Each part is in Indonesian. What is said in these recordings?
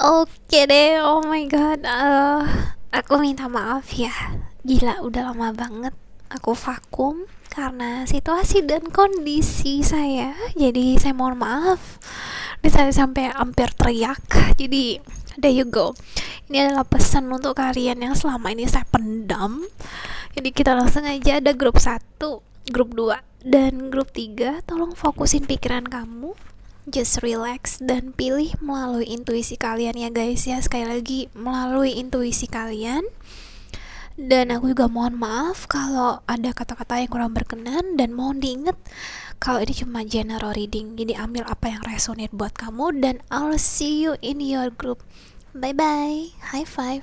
Oke deh, oh my god, aku minta maaf ya. Gila, udah lama banget aku vakum karena situasi dan kondisi saya. Jadi saya mohon maaf. Ini saya sampai hampir teriak. Jadi there you go. Ini adalah pesan untuk kalian yang selama ini saya pendam. Jadi kita langsung aja, ada grup satu, grup 2 dan grup 3. Tolong fokusin pikiran kamu. Just relax dan pilih melalui intuisi kalian ya guys ya. Sekali lagi, melalui intuisi kalian. Dan aku juga mohon maaf kalau ada kata-kata yang kurang berkenan, dan mohon diingat kalau ini cuma general reading. Jadi ambil apa yang resonate buat kamu, dan I'll see you in your group. Bye bye. High five.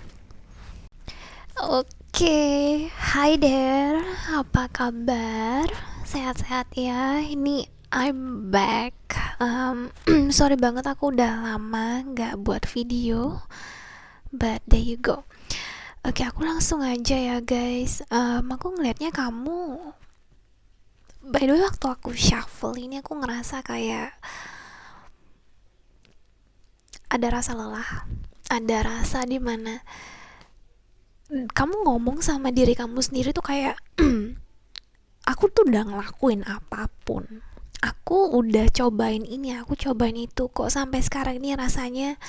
Oke, hi there. Apa kabar? Sehat-sehat ya. Ini I'm back. Sorry banget aku udah lama nggak buat video, but there you go. Oke, aku langsung aja ya guys. Aku ngelihatnya kamu. By the way, waktu aku shuffle ini aku ngerasa kayak ada rasa lelah, ada rasa dimana kamu ngomong sama diri kamu sendiri tuh kayak aku tuh udah ngelakuin apapun, aku udah cobain ini, aku cobain itu, kok sampai sekarang ini rasanya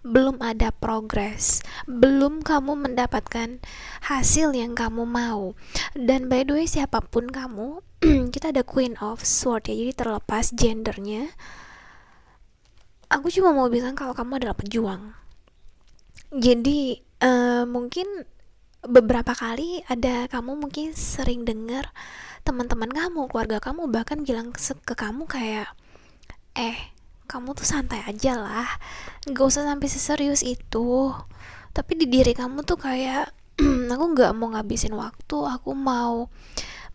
belum ada progres, belum kamu mendapatkan hasil yang kamu mau. Dan by the way, siapapun kamu, kita ada Queen of Sword ya, jadi terlepas gendernya, aku cuma mau bilang kalau kamu adalah pejuang. Jadi mungkin beberapa kali ada kamu mungkin sering dengar teman-teman kamu, keluarga kamu bahkan bilang ke kamu kayak, kamu tuh santai aja lah, gak usah sampai seserius itu. Tapi di diri kamu tuh kayak aku gak mau ngabisin waktu, aku mau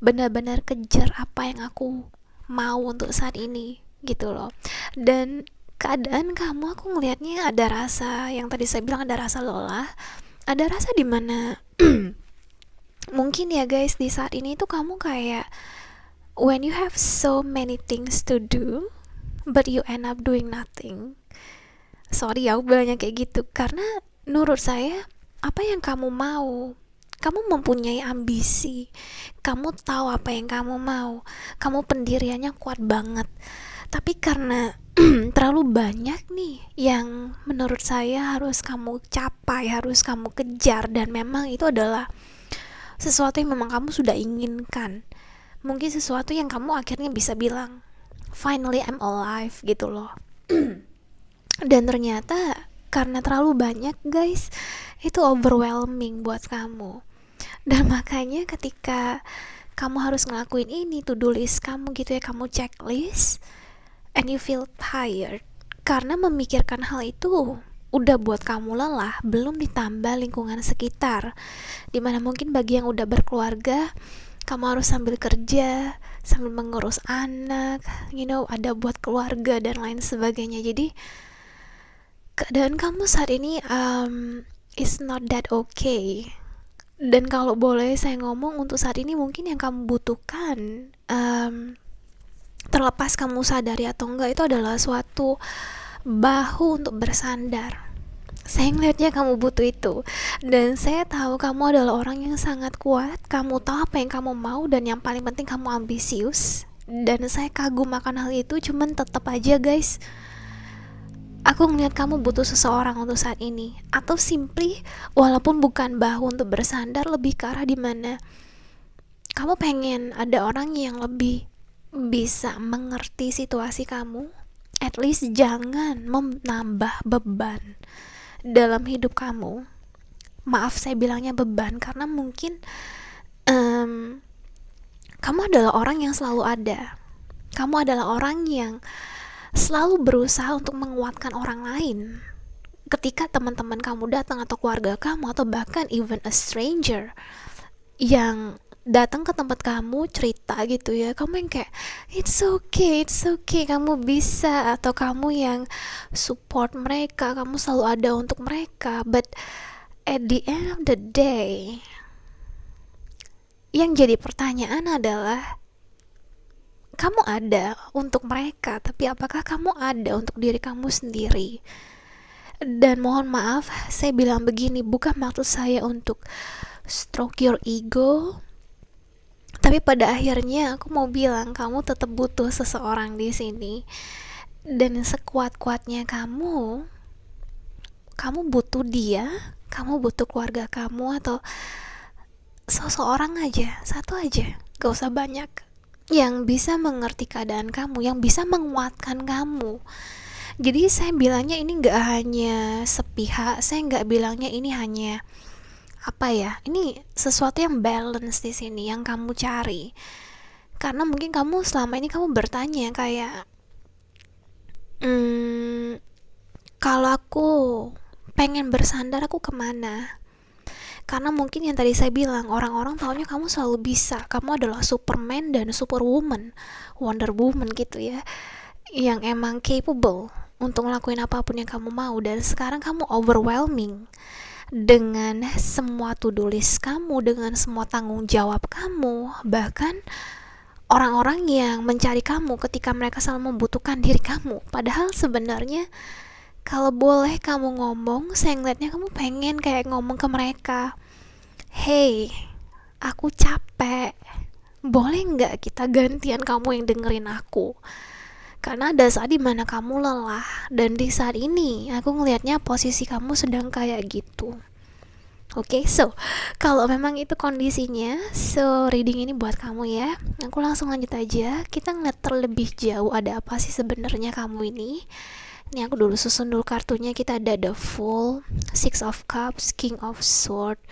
benar-benar kejar apa yang aku mau untuk saat ini gitu loh. Dan keadaan kamu, aku ngelihatnya ada rasa yang tadi saya bilang, ada rasa lelah, ada rasa dimana mungkin ya guys, di saat ini tuh kamu kayak when you have so many things to do but you end up doing nothing. Sorry ya aku bilangnya kayak gitu, karena menurut saya apa yang kamu mau, kamu mempunyai ambisi, kamu tahu apa yang kamu mau, kamu pendiriannya kuat banget. Tapi karena terlalu banyak nih yang menurut saya harus kamu capai, harus kamu kejar, dan memang itu adalah sesuatu yang memang kamu sudah inginkan. Mungkin sesuatu yang kamu akhirnya bisa bilang, finally I'm alive gitu loh. Dan ternyata karena terlalu banyak guys, itu overwhelming buat kamu. Dan makanya ketika kamu harus ngelakuin ini, to-do list kamu gitu ya, kamu checklist, and you feel tired karena memikirkan hal itu udah buat kamu lelah, belum ditambah lingkungan sekitar, dimana mungkin bagi yang udah berkeluarga, kamu harus sambil kerja, sambil mengurus anak, ada buat keluarga dan lain sebagainya. Jadi keadaan kamu saat ini is not that okay. Dan kalau boleh saya ngomong, untuk saat ini mungkin yang kamu butuhkan, terlepas kamu sadari atau enggak, itu adalah suatu bahu untuk bersandar. Saya ngelihatnya kamu butuh itu. Dan saya tahu kamu adalah orang yang sangat kuat, kamu tahu apa yang kamu mau, dan yang paling penting kamu ambisius. Dan saya kagum akan hal itu. Cuman tetap aja guys, aku ngelihat kamu butuh seseorang untuk saat ini. Atau simply, walaupun bukan bahu untuk bersandar, lebih ke arah dimana kamu pengen ada orang yang lebih bisa mengerti situasi kamu. At least jangan menambah beban dalam hidup kamu. Maaf saya bilangnya beban, karena mungkin kamu adalah orang yang selalu ada. Kamu adalah orang yang selalu berusaha untuk menguatkan orang lain. Ketika teman-teman kamu datang, atau keluarga kamu, atau bahkan even a stranger yang datang ke tempat kamu cerita gitu ya, kamu yang kayak it's okay, kamu bisa, atau kamu yang support mereka, kamu selalu ada untuk mereka. But at the end of the day, yang jadi pertanyaan adalah, kamu ada untuk mereka, tapi apakah kamu ada untuk diri kamu sendiri? Dan mohon maaf, saya bilang begini bukan maksud saya untuk stroke your ego, tapi pada akhirnya aku mau bilang kamu tetap butuh seseorang di sini. Dan sekuat-kuatnya kamu butuh dia, kamu butuh keluarga kamu, atau seseorang aja, satu aja, gak usah banyak, yang bisa mengerti keadaan kamu, yang bisa menguatkan kamu. Jadi saya bilangnya ini gak hanya sepihak, saya gak bilangnya ini hanya apa ya, ini sesuatu yang balance di sini yang kamu cari. Karena mungkin kamu selama ini kamu bertanya kayak, kalau aku pengen bersandar aku kemana? Karena mungkin yang tadi saya bilang, orang-orang taunya kamu selalu bisa, kamu adalah Superman dan Superwoman, Wonder Woman gitu ya, yang emang capable untuk ngelakuin apapun yang kamu mau. Dan sekarang kamu overwhelming dengan semua to-do list kamu, dengan semua tanggung jawab kamu, bahkan orang-orang yang mencari kamu ketika mereka selalu membutuhkan diri kamu. Padahal sebenarnya kalau boleh kamu ngomong, saya ngeliatnya kamu pengen kayak ngomong ke mereka, hey, aku capek, boleh nggak kita gantian kamu yang dengerin aku? Karena ada saat dimana kamu lelah, dan di saat ini aku ngelihatnya posisi kamu sedang kayak gitu. Oke, so kalau memang itu kondisinya, so reading ini buat kamu ya. Aku langsung lanjut aja. Kita ngeliat terlebih jauh ada apa sih sebenarnya kamu ini. Ini aku dulu susun dulu kartunya. Kita ada The Fool, Six of Cups, King of Swords,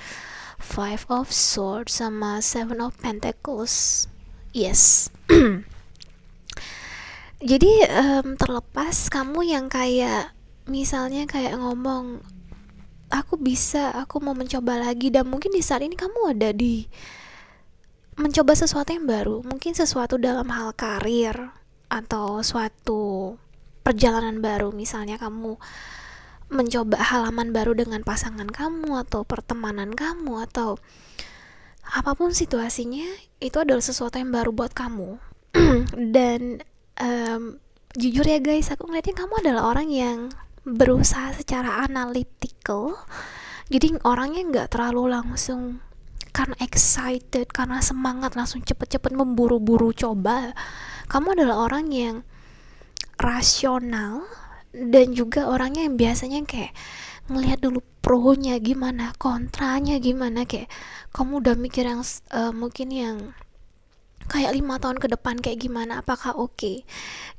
Five of Swords, sama Seven of Pentacles. Yes. Jadi terlepas kamu yang kayak misalnya kayak ngomong, aku bisa, aku mau mencoba lagi, dan mungkin di saat ini kamu ada di mencoba sesuatu yang baru, mungkin sesuatu dalam hal karir atau suatu perjalanan baru. Misalnya kamu mencoba halaman baru dengan pasangan kamu atau pertemanan kamu atau apapun situasinya, itu adalah sesuatu yang baru buat kamu. Dan jujur ya guys, aku ngeliatnya kamu adalah orang yang berusaha secara analytical. Jadi orangnya nggak terlalu langsung karena excited, karena semangat langsung cepet-cepet memburu-buru coba. Kamu adalah orang yang rasional, dan juga orangnya yang biasanya kayak ngelihat dulu pro-nya gimana, kontranya gimana, kayak kamu udah mikir yang mungkin yang kayak 5 tahun ke depan kayak gimana, apakah oke.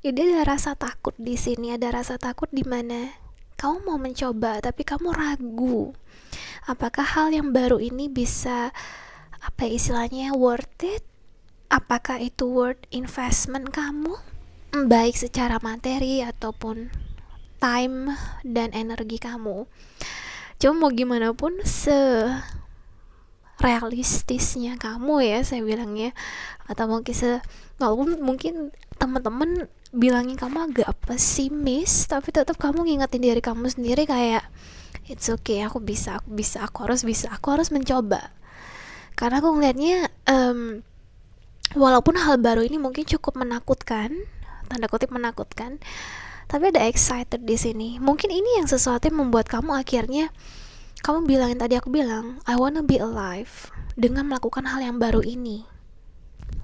Jadi ada rasa takut di sini, ada rasa takut di mana kamu mau mencoba tapi kamu ragu apakah hal yang baru ini bisa, apa istilahnya, worth it, apakah itu worth investment kamu, baik secara materi ataupun time dan energi kamu. Cuma mau gimana pun, realistisnya kamu ya saya bilangnya, atau mungkin walaupun mungkin teman-teman bilangin kamu agak pesimis, tapi tetap kamu ngingetin diri kamu sendiri kayak it's okay, aku bisa, aku harus mencoba. Karena aku ngelihatnya walaupun hal baru ini mungkin cukup menakutkan, tanda kutip menakutkan, tapi ada excited di sini. Mungkin ini yang sesuatu yang membuat kamu akhirnya kamu bilangin tadi, aku bilang I wanna be alive dengan melakukan hal yang baru ini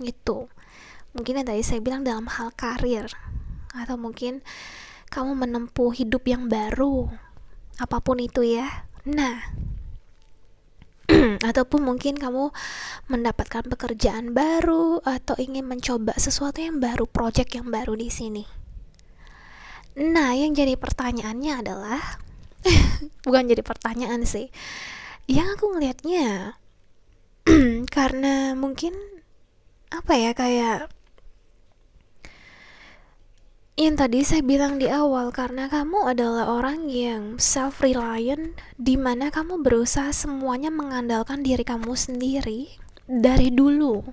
gitu. Mungkin yang tadi saya bilang dalam hal karir, atau mungkin kamu menempuh hidup yang baru, apapun itu ya. Nah, ataupun mungkin kamu mendapatkan pekerjaan baru atau ingin mencoba sesuatu yang baru, project yang baru di sini. Nah, yang jadi pertanyaannya adalah bukan jadi pertanyaan sih, yang aku ngelihatnya karena mungkin apa ya, kayak yang tadi saya bilang di awal, karena kamu adalah orang yang self-reliant, dimana kamu berusaha semuanya mengandalkan diri kamu sendiri dari dulu.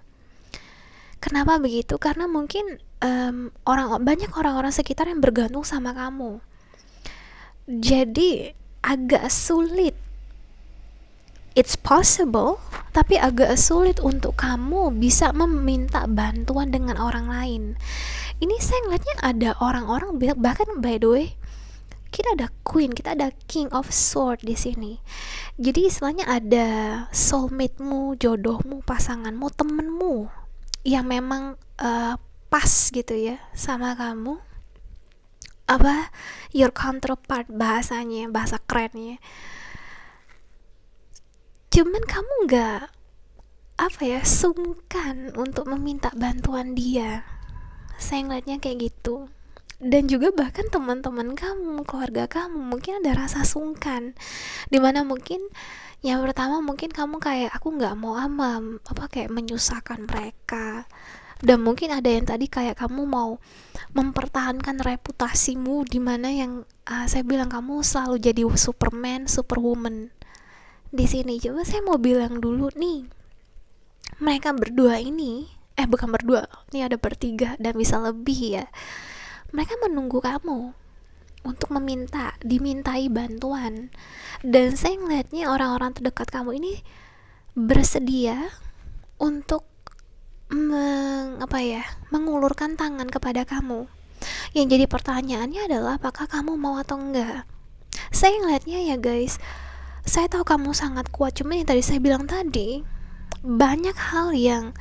Kenapa begitu? Karena mungkin banyak orang-orang sekitar yang bergantung sama kamu. Jadi agak sulit, it's possible, tapi agak sulit untuk kamu bisa meminta bantuan dengan orang lain. Ini saya ngeliatnya ada orang-orang, bahkan by the way kita ada queen, kita ada king of sword di sini. Jadi istilahnya ada soulmate-mu, jodohmu, pasanganmu, temenmu yang memang pas gitu ya sama kamu, apa, your counterpart bahasanya, bahasa kerennya. Cuman kamu nggak, apa ya, sungkan untuk meminta bantuan dia. Saya ngeliatnya kayak gitu. Dan juga bahkan teman-teman kamu, keluarga kamu mungkin ada rasa sungkan, dimana mungkin yang pertama mungkin kamu kayak, aku nggak mau apa kayak menyusahkan mereka. Dan mungkin ada yang tadi kayak kamu mau mempertahankan reputasimu, dimana yang saya bilang kamu selalu jadi superman, superwoman di sini. Coba saya mau bilang dulu nih, mereka berdua ini, bukan berdua, ini ada bertiga dan bisa lebih ya. Mereka menunggu kamu untuk dimintai bantuan. Dan saya ngeliatnya orang-orang terdekat kamu ini bersedia untuk mengulurkan tangan kepada kamu. Yang jadi pertanyaannya adalah apakah kamu mau atau enggak. Saya ngeliatnya ya guys, saya tahu kamu sangat kuat, cuma yang tadi saya bilang tadi, banyak hal yang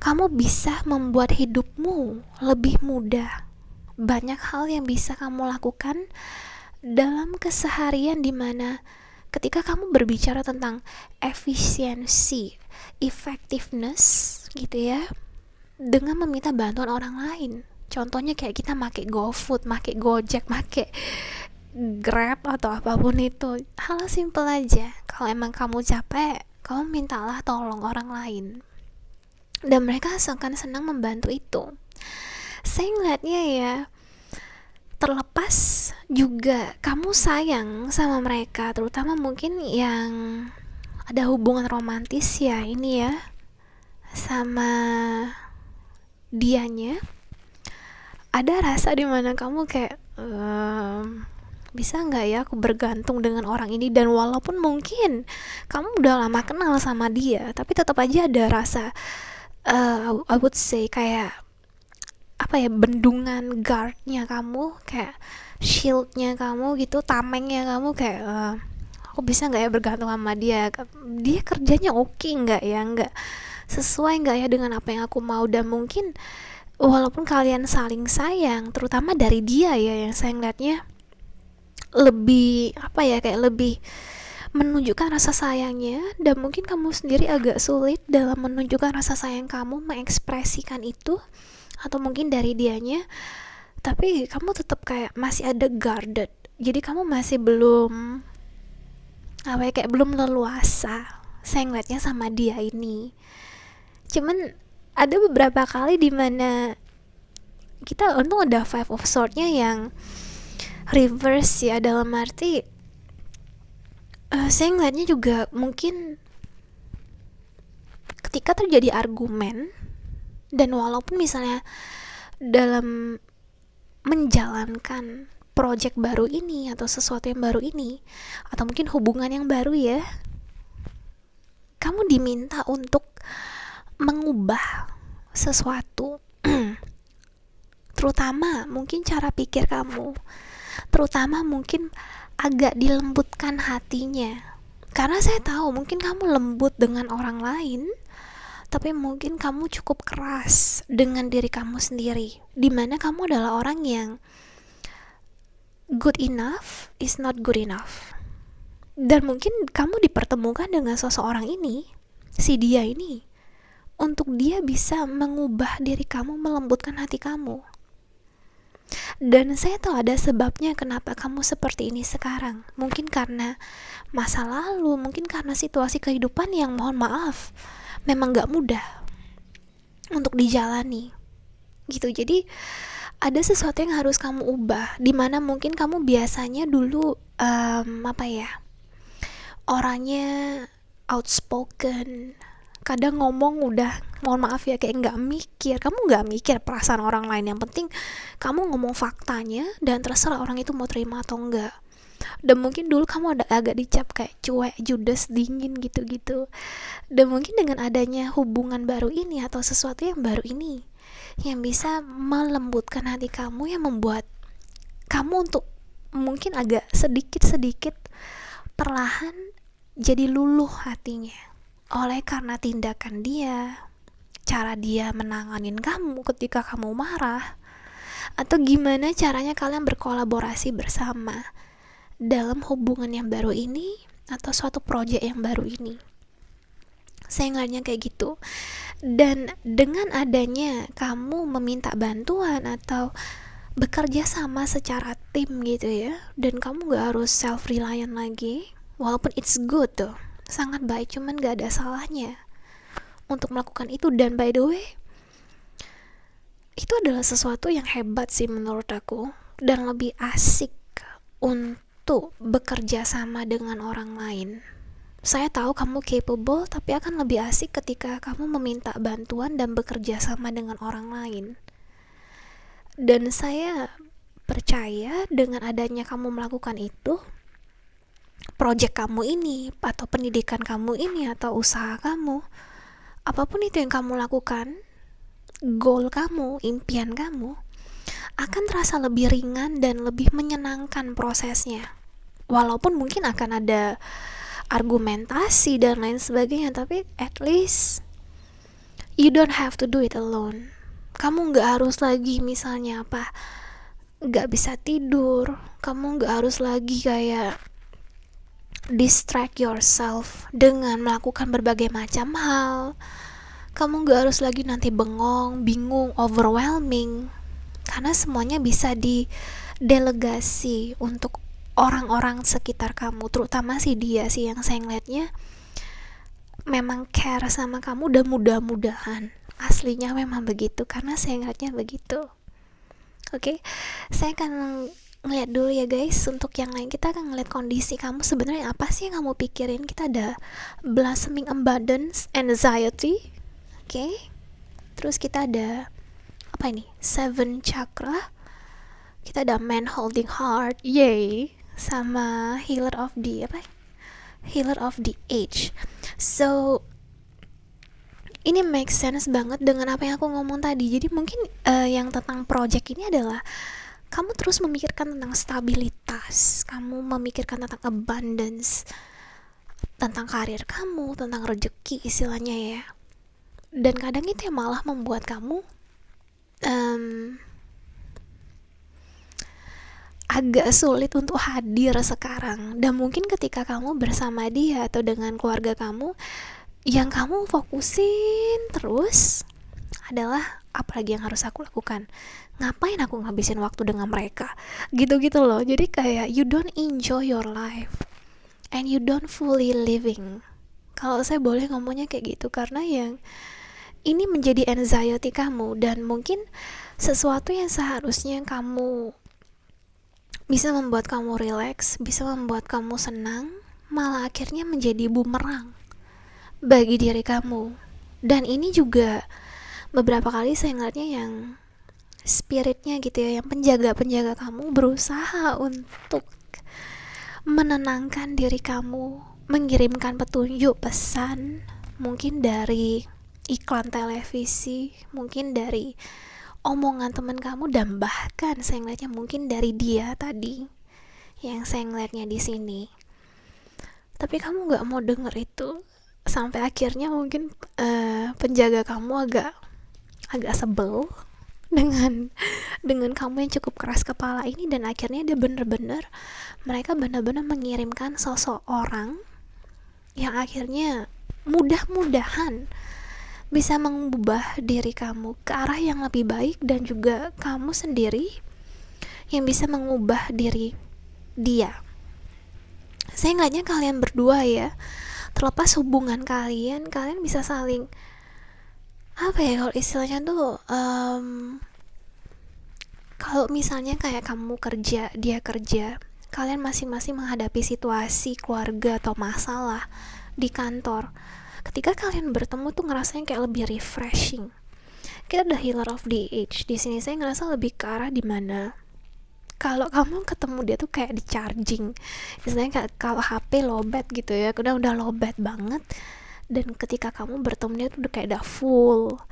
kamu bisa membuat hidupmu lebih mudah. Banyak hal yang bisa kamu lakukan dalam keseharian, dimana ketika kamu berbicara tentang efisiensi, effectiveness gitu ya, dengan meminta bantuan orang lain. Contohnya kayak kita make GoFood, make Gojek, make Grab atau apapun itu. Hal simple aja. Kalau emang kamu capek, kamu mintalah tolong orang lain. Dan mereka akan senang membantu itu. Saya ngeliatnya ya, terlepas juga kamu sayang sama mereka, terutama mungkin yang ada hubungan romantis ya ini ya sama dianya, ada rasa dimana kamu kayak bisa nggak ya aku bergantung dengan orang ini. Dan walaupun mungkin kamu udah lama kenal sama dia, tapi tetap aja ada rasa I would say kayak apa ya, bendungan guardnya kamu, kayak shieldnya kamu gitu, tamengnya kamu, kayak aku bisa nggak ya bergantung sama dia, dia kerjanya oke nggak ya, nggak sesuai nggak ya dengan apa yang aku mau. Dan mungkin walaupun kalian saling sayang, terutama dari dia ya, yang saya ngeliatnya lebih apa ya, kayak lebih menunjukkan rasa sayangnya, dan mungkin kamu sendiri agak sulit dalam menunjukkan rasa sayang kamu, mengekspresikan itu, atau mungkin dari dianya, tapi kamu tetap kayak masih ada guarded. Jadi kamu masih belum apa ya, kayak belum leluasa saya ngeliatnya sama dia ini. Cuman ada beberapa kali dimana kita untung ada five of sword-nya yang reverse ya, dalam arti saya ngeliatnya juga mungkin ketika terjadi argumen, dan walaupun misalnya dalam menjalankan project baru ini atau sesuatu yang baru ini, atau mungkin hubungan yang baru ya, kamu diminta untuk mengubah sesuatu terutama mungkin cara pikir kamu, terutama mungkin agak dilembutkan hatinya. Karena saya tahu mungkin kamu lembut dengan orang lain, tapi mungkin kamu cukup keras dengan diri kamu sendiri, dimana kamu adalah orang yang good enough is not good enough. Dan mungkin kamu dipertemukan dengan seseorang ini, si dia ini, untuk dia bisa mengubah diri kamu, melembutkan hati kamu. Dan saya tahu ada sebabnya kenapa kamu seperti ini sekarang. Mungkin karena masa lalu, mungkin karena situasi kehidupan yang mohon maaf memang gak mudah untuk dijalani gitu. Jadi ada sesuatu yang harus kamu ubah, dimana mungkin kamu biasanya dulu apa ya, orangnya outspoken, kadang ngomong udah mohon maaf ya kayak kamu nggak mikir perasaan orang lain, yang penting kamu ngomong faktanya dan terserah orang itu mau terima atau enggak. Dan mungkin dulu kamu agak dicap kayak cuek, judes, dingin gitu-gitu. Dan mungkin dengan adanya hubungan baru ini atau sesuatu yang baru ini yang bisa melembutkan hati kamu, yang membuat kamu untuk mungkin agak sedikit-sedikit perlahan jadi luluh hatinya oleh karena tindakan dia, cara dia menanganin kamu ketika kamu marah, atau gimana caranya kalian berkolaborasi bersama dalam hubungan yang baru ini atau suatu proyek yang baru ini. Saya ngeliatnya kayak gitu. Dan dengan adanya kamu meminta bantuan atau bekerja sama secara tim gitu ya, dan kamu gak harus self reliant lagi, walaupun it's good tuh, sangat baik, cuman gak ada salahnya untuk melakukan itu. Dan by the way, itu adalah sesuatu yang hebat sih menurut aku, dan lebih asik untuk bekerja sama dengan orang lain. Saya tahu kamu capable, tapi akan lebih asik ketika kamu meminta bantuan dan bekerja sama dengan orang lain. Dan saya percaya dengan adanya kamu melakukan itu, project kamu ini, atau pendidikan kamu ini, atau usaha kamu, apapun itu yang kamu lakukan, goal kamu, impian kamu, akan terasa lebih ringan dan lebih menyenangkan prosesnya. Walaupun mungkin akan ada argumentasi dan lain sebagainya, tapi at least you don't have to do it alone. Kamu gak harus lagi misalnya gak bisa tidur, kamu gak harus lagi kayak distract yourself dengan melakukan berbagai macam hal. Kamu gak harus lagi nanti bengong, bingung, overwhelming, karena semuanya bisa didelegasi untuk orang-orang sekitar kamu, terutama si dia sih yang saya ngeliatnya memang care sama kamu, dan mudah-mudahan aslinya memang begitu, karena saya ngeliatnya begitu. Oke, saya akan ngeliat dulu ya guys. Untuk yang lain kita akan ngeliat kondisi kamu sebenarnya apa sih yang kamu pikirin. Kita ada blossoming abundance anxiety, oke. Terus kita ada apa ini, 7 chakra. Kita ada man holding heart, yay, sama healer of the age. So ini make sense banget dengan apa yang aku ngomong tadi. Jadi mungkin yang tentang project ini adalah kamu terus memikirkan tentang stabilitas, kamu memikirkan tentang abundance, tentang karir kamu, tentang rezeki istilahnya ya. Dan kadang itu yang malah membuat kamu agak sulit untuk hadir sekarang. Dan mungkin ketika kamu bersama dia atau dengan keluarga kamu, yang kamu fokusin terus adalah apalagi yang harus aku lakukan, ngapain aku ngabisin waktu dengan mereka, gitu-gitu loh. Jadi kayak you don't enjoy your life and you don't fully living, kalau saya boleh ngomongnya kayak gitu. Karena yang ini menjadi anxiety kamu, dan mungkin sesuatu yang seharusnya kamu bisa membuat kamu relax, bisa membuat kamu senang, malah akhirnya menjadi bumerang bagi diri kamu. Dan ini juga beberapa kali saya ngeliatnya yang spiritnya gitu ya, yang penjaga-penjaga kamu berusaha untuk menenangkan diri kamu, mengirimkan petunjuk, pesan, mungkin dari iklan televisi, mungkin dari omongan teman kamu, dan bahkan saya ngeliatnya mungkin dari dia tadi yang saya ngeliatnya di sini. Tapi kamu nggak mau denger itu, sampai akhirnya mungkin penjaga kamu agak sebel dengan kamu yang cukup keras kepala ini. Dan akhirnya mereka benar-benar mengirimkan sosok orang yang akhirnya mudah-mudahan bisa mengubah diri kamu ke arah yang lebih baik, dan juga kamu sendiri yang bisa mengubah diri dia. Saya ngeliatnya kalian berdua ya, terlepas hubungan kalian bisa saling kalau istilahnya tuh kalau misalnya kayak kamu kerja, dia kerja, kalian masing-masing menghadapi situasi keluarga atau masalah di kantor, ketika kalian bertemu tuh ngerasanya kayak lebih refreshing. Kita udah healer of the age di sini. Saya ngerasa lebih ke arah dimana kalau kamu ketemu dia tuh kayak di charging, istilahnya kayak kalau HP lowbat gitu ya, udah lowbat banget. Dan ketika kamu bertemu dia tuh udah kayak udah full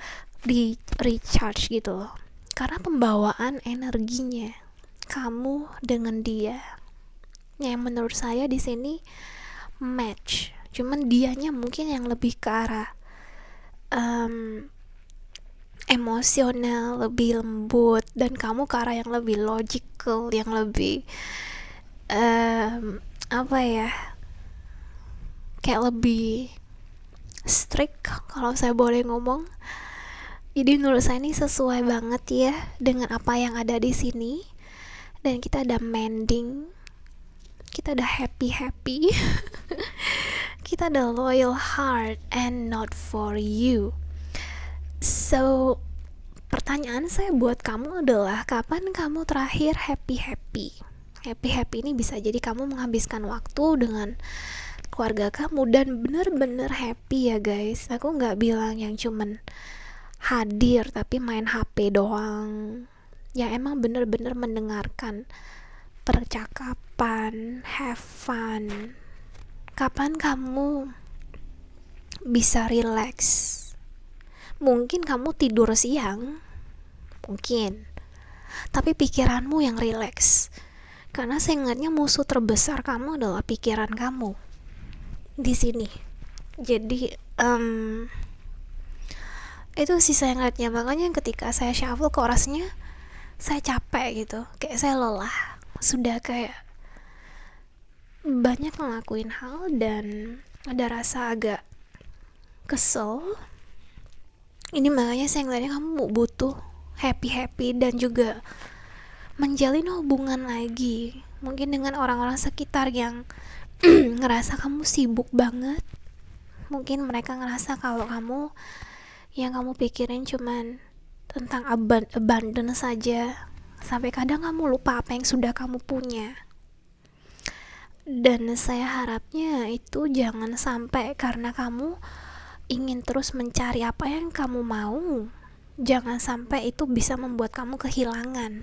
di recharge gitu loh, karena pembawaan energinya kamu dengan dia. Yang menurut saya di sini match, cuman dianya mungkin yang lebih ke arah emosional, lebih lembut, dan kamu ke arah yang lebih logical, yang lebih apa ya, kayak lebih strict kalau saya boleh ngomong. Jadi menurut saya ini sesuai banget ya dengan apa yang ada di sini, dan kita ada mending, kita ada happy kita ada loyal heart and not for you. So pertanyaan saya buat kamu adalah, kapan kamu terakhir happy ini bisa jadi kamu menghabiskan waktu dengan keluarga kamu dan bener-bener happy ya guys. Aku gak bilang yang cuman hadir tapi main HP doang, ya emang bener-bener mendengarkan percakapan, have fun. Kapan kamu bisa relax? Mungkin kamu tidur siang, mungkin, tapi pikiranmu yang relax, karena saya ingatnya musuh terbesar kamu adalah pikiran kamu di sini. Jadi itu sih saya ngeliatnya. Makanya ketika saya shuffle chorusnya, saya capek gitu, kayak saya lelah, sudah kayak banyak ngelakuin hal dan ada rasa agak kesel. Ini makanya saya ngeliatnya kamu butuh happy dan juga menjalin hubungan lagi, mungkin dengan orang-orang sekitar yang ngerasa kamu sibuk banget. Mungkin mereka ngerasa kalau kamu yang kamu pikirin cuman tentang abandon saja, sampai kadang kamu lupa apa yang sudah kamu punya. Dan saya harapnya itu jangan sampai karena kamu ingin terus mencari apa yang kamu mau, jangan sampai itu bisa membuat kamu kehilangan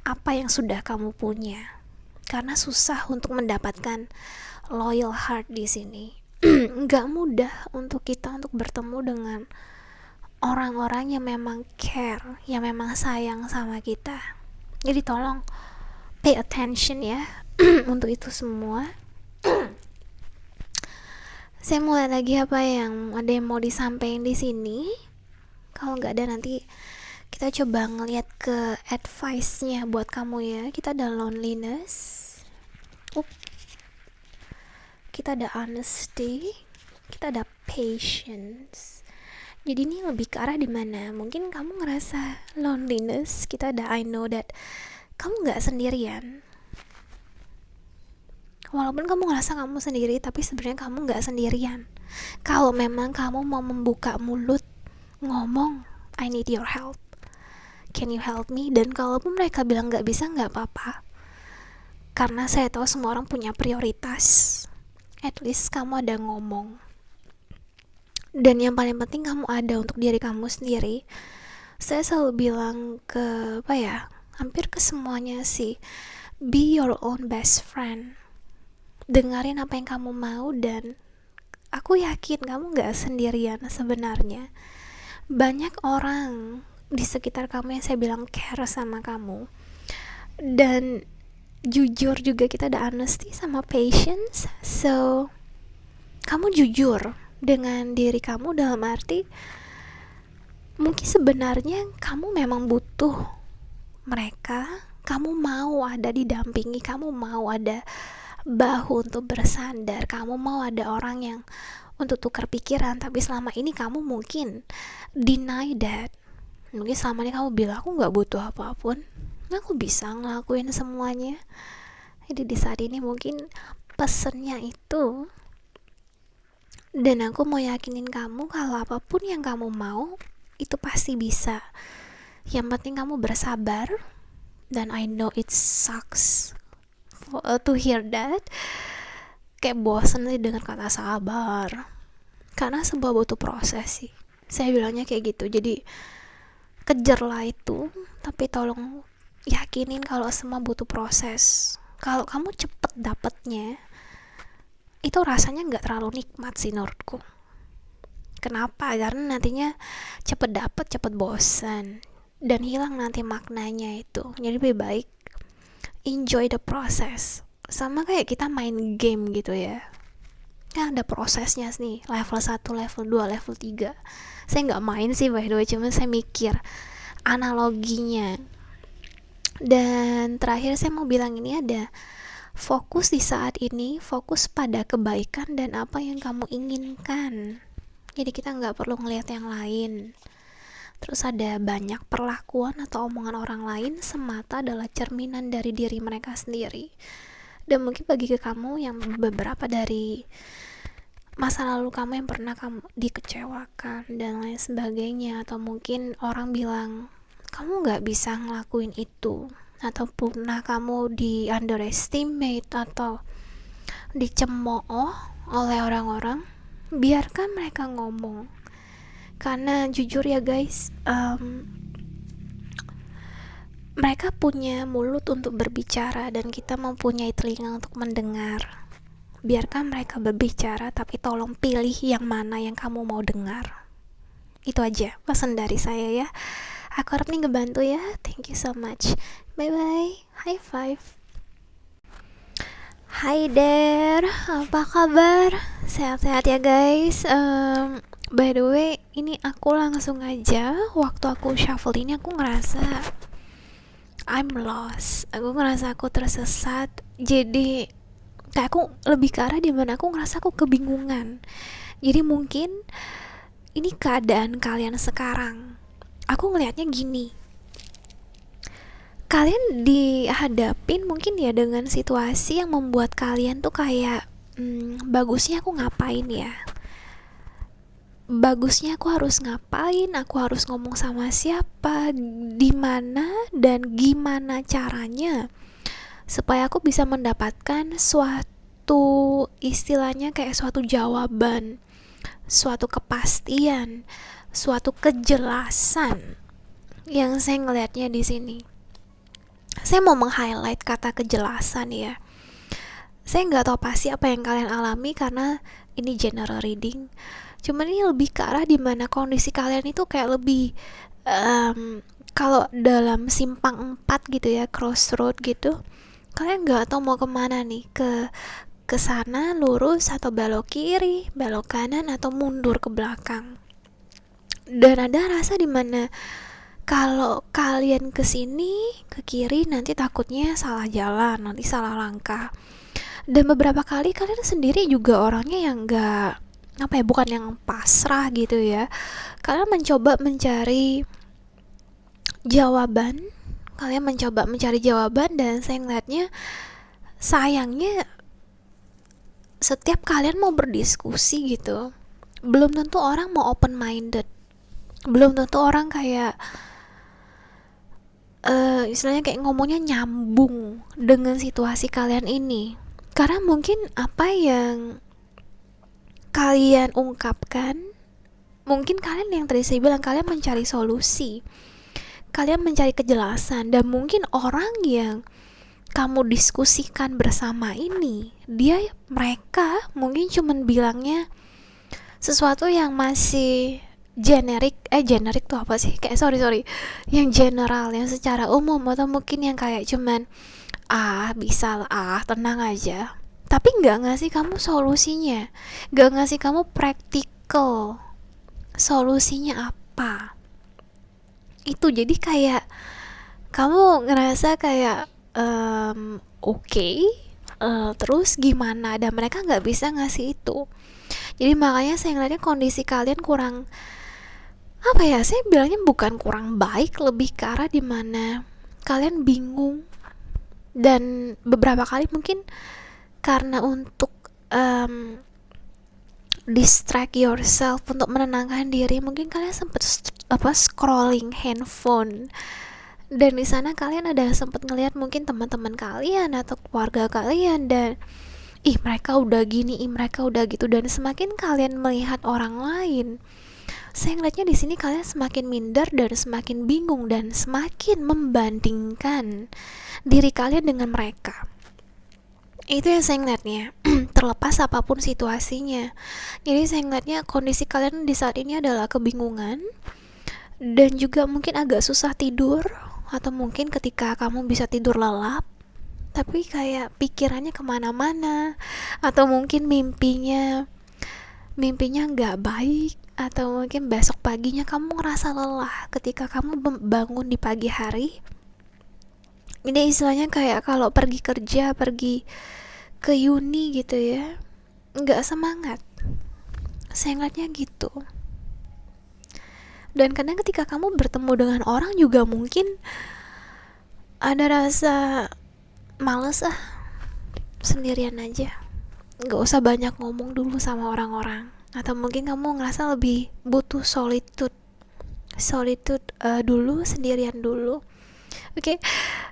apa yang sudah kamu punya. Karena susah untuk mendapatkan loyal heart di sini. Nggak mudah untuk kita untuk bertemu dengan orang-orang yang memang care, yang memang sayang sama kita. Jadi tolong pay attention ya untuk itu semua. Saya mulai lagi apa yang ada yang mau disampaikan di sini. Kalau nggak ada nanti kita coba ngeliat ke advice-nya buat kamu ya. Kita ada loneliness, kita ada honesty, kita ada patience. Jadi ini lebih ke arah dimana mungkin kamu ngerasa loneliness. Kita ada I know that kamu gak sendirian. Walaupun kamu ngerasa kamu sendiri, tapi sebenarnya kamu gak sendirian. Kalau memang kamu mau membuka mulut ngomong, I need your help, can you help me? Dan kalaupun mereka bilang gak bisa, gak apa-apa, karena saya tahu semua orang punya prioritas. At least kamu ada ngomong. Dan yang paling penting kamu ada untuk diri kamu sendiri. Saya selalu bilang ke hampir ke semuanya sih, be your own best friend. Dengerin apa yang kamu mau, dan aku yakin kamu gak sendirian sebenarnya. Banyak orang di sekitar kamu yang saya bilang care sama kamu. Dan jujur juga, kita ada honesty sama patience. So kamu jujur dengan diri kamu, dalam arti mungkin sebenarnya kamu memang butuh mereka, kamu mau ada didampingi, kamu mau ada bahu untuk bersandar, kamu mau ada orang yang untuk tukar pikiran. Tapi selama ini kamu mungkin deny that. Mungkin selama ini kamu bilang aku gak butuh apapun, aku bisa ngelakuin semuanya. Jadi di saat ini mungkin pesennya itu, dan aku mau yakinin kamu kalau apapun yang kamu mau itu pasti bisa. Yang penting kamu bersabar. Dan I know it sucks to hear that. Kayak bosen sih dengan kata sabar, karena sebuah butuh proses sih. Saya bilangnya kayak gitu. Jadi kejarlah itu, tapi tolong yakinin kalau semua butuh proses. Kalau kamu cepet dapetnya, itu rasanya gak terlalu nikmat sih menurutku. Kenapa? Karena nantinya cepet dapet, cepet bosan, dan hilang nanti maknanya itu. Jadi lebih baik enjoy the process. Sama kayak kita main game gitu ya. Kan ada prosesnya nih, level 1, level 2, level 3. Saya nggak main sih by the way, cuma saya mikir analoginya. Dan terakhir saya mau bilang ini ada fokus di saat ini, fokus pada kebaikan dan apa yang kamu inginkan. Jadi kita nggak perlu ngelihat yang lain. Terus ada banyak perlakuan atau omongan orang lain semata adalah cerminan dari diri mereka sendiri. Dan mungkin bagi ke kamu yang beberapa dari masa lalu kamu yang pernah kamu dikecewakan dan lain sebagainya, atau mungkin orang bilang kamu gak bisa ngelakuin itu, atau pernah kamu di underestimate atau dicemooh oleh orang-orang, biarkan mereka ngomong. Karena jujur ya guys, mereka punya mulut untuk berbicara dan kita mempunyai telinga untuk mendengar. Biarkan mereka berbicara, tapi tolong pilih yang mana yang kamu mau dengar. Itu aja pesan dari saya ya. Aku harap nih ngebantu ya. Thank you so much. Bye bye. High five. Hai there, apa kabar? Sehat-sehat ya guys. By the way, ini aku langsung aja. Waktu aku shuffle ini aku ngerasa I'm lost. Aku ngerasa aku tersesat. Jadi kayak aku lebih ke arah dimana aku ngerasa aku kebingungan. Jadi mungkin ini keadaan kalian sekarang. Aku ngelihatnya gini, kalian dihadapin mungkin ya dengan situasi yang membuat kalian tuh kayak bagusnya aku ngapain ya, bagusnya aku harus ngapain, aku harus ngomong sama siapa, di mana dan gimana caranya supaya aku bisa mendapatkan suatu istilahnya kayak suatu jawaban, suatu kepastian, suatu kejelasan. Yang saya ngelihatnya di sini, saya mau meng-highlight kata kejelasan ya. Saya nggak tahu pasti apa yang kalian alami karena ini general reading. Cuman ini lebih ke arah dimana kondisi kalian itu kayak lebih kalau dalam simpang 4 gitu ya, crossroad gitu, kalian nggak tahu mau kemana nih, ke sana lurus atau belok kiri, belok kanan atau mundur ke belakang. Dan ada rasa dimana kalau kalian ke sini ke kiri nanti takutnya salah jalan, nanti salah langkah. Dan beberapa kali kalian sendiri juga orangnya yang enggak bukan yang pasrah gitu ya. Kalian mencoba mencari jawaban, dan saya ngeliatnya sayangnya setiap kalian mau berdiskusi gitu, belum tentu orang mau open minded. Belum tentu orang kayak istilahnya kayak ngomongnya nyambung dengan situasi kalian ini. Karena mungkin apa yang kalian ungkapkan, mungkin kalian yang tadi saya bilang, kalian mencari solusi, kalian mencari kejelasan, dan mungkin orang yang kamu diskusikan bersama ini, mereka mungkin cuman bilangnya sesuatu yang masih generik tuh apa sih, kayak sorry yang general, yang secara umum, atau mungkin yang kayak cuman bisa lah, tenang aja, tapi nggak ngasih kamu solusinya, nggak ngasih kamu practical solusinya apa itu. Jadi kayak kamu ngerasa kayak okay, terus gimana, dan mereka nggak bisa ngasih itu. Jadi makanya saya ngeliatnya kondisi kalian kurang, saya bilangnya bukan kurang baik, lebih ke arah dimana kalian bingung. Dan beberapa kali mungkin karena untuk distract yourself, untuk menenangkan diri, mungkin kalian sempat scrolling handphone, dan di sana kalian ada sempat ngelihat mungkin teman-teman kalian atau keluarga kalian, dan mereka udah gini, mereka udah gitu, dan semakin kalian melihat orang lain, saya ngeliatnya di sini kalian semakin minder dan semakin bingung dan semakin membandingkan diri kalian dengan mereka. Itu yang saya ngeliatnya. Terlepas apapun situasinya. Jadi saya ngeliatnya kondisi kalian di saat ini adalah kebingungan, dan juga mungkin agak susah tidur, atau mungkin ketika kamu bisa tidur lelap, tapi kayak pikirannya kemana-mana, atau mungkin mimpinya nggak baik, atau mungkin besok paginya kamu ngerasa lelah ketika kamu bangun di pagi hari. Ini istilahnya kayak kalau pergi kerja, pergi ke uni gitu ya, nggak semangat. Saya ngeliatnya gitu. Dan kadang ketika kamu bertemu dengan orang juga mungkin ada rasa males, sendirian aja, nggak usah banyak ngomong dulu sama orang-orang. Atau mungkin kamu ngerasa lebih butuh dulu, sendirian dulu. Oke,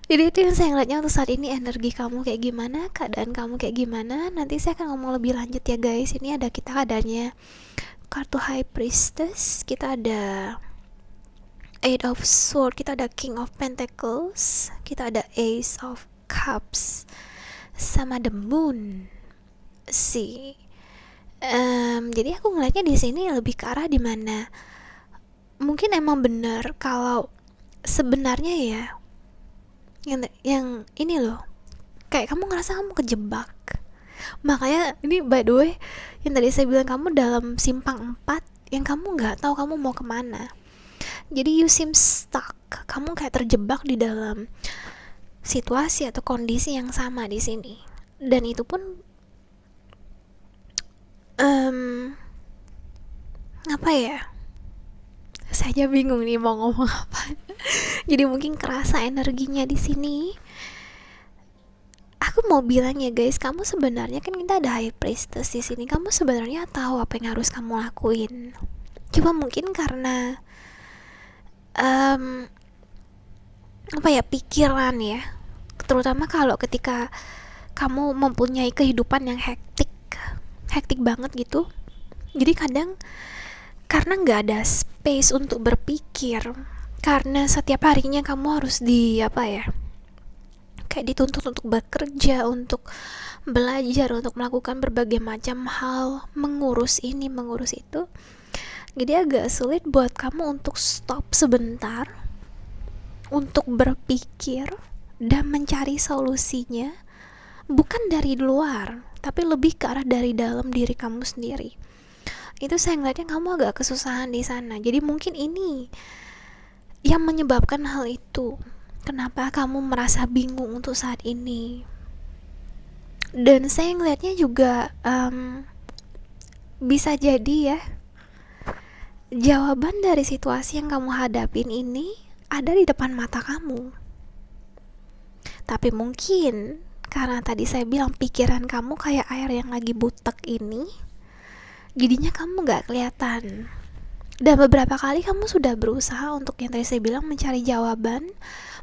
jadi itu yang saya ngeliatnya untuk saat ini. Energi kamu kayak gimana, keadaan kamu kayak gimana. Nanti saya akan ngomong lebih lanjut ya guys. Ini ada kita adanya kartu High Priestess, kita ada Eight of Swords, kita ada King of Pentacles, kita ada Ace of Cups, sama the Moon. Jadi aku ngeliatnya di sini lebih ke arah dimana mungkin emang benar kalau sebenarnya ya yang ini loh, kayak kamu ngerasa kamu kejebak. Makanya ini by the way yang tadi saya bilang, kamu dalam simpang 4 yang kamu nggak tahu kamu mau kemana. Jadi you seem stuck, kamu kayak terjebak di dalam situasi atau kondisi yang sama di sini. Dan itu pun apa ya, saya aja bingung nih mau ngomong apa. Jadi mungkin kerasa energinya di sini. Aku mau bilang ya guys, kamu sebenarnya kan kita ada High Priestess di sini. Kamu sebenarnya tahu apa yang harus kamu lakuin. Cuma mungkin karena apa ya, pikiran ya. Terutama kalau ketika kamu mempunyai kehidupan yang hektik banget gitu. Jadi kadang karena nggak ada space untuk berpikir, karena setiap harinya kamu harus kayak dituntut untuk bekerja, untuk belajar, untuk melakukan berbagai macam hal, mengurus ini, mengurus itu. Jadi agak sulit buat kamu untuk stop sebentar, untuk berpikir dan mencari solusinya, bukan dari luar, tapi lebih ke arah dari dalam diri kamu sendiri. Itu saya ngeliatnya kamu agak kesusahan di sana. Jadi mungkin ini yang menyebabkan hal itu. Kenapa kamu merasa bingung untuk saat ini? Dan saya ngeliatnya juga bisa jadi ya, jawaban dari situasi yang kamu hadapin ini ada di depan mata kamu. Tapi mungkin karena tadi saya bilang pikiran kamu kayak air yang lagi butek ini, jadinya kamu gak kelihatan. Dan beberapa kali kamu sudah berusaha untuk yang tadi saya bilang mencari jawaban,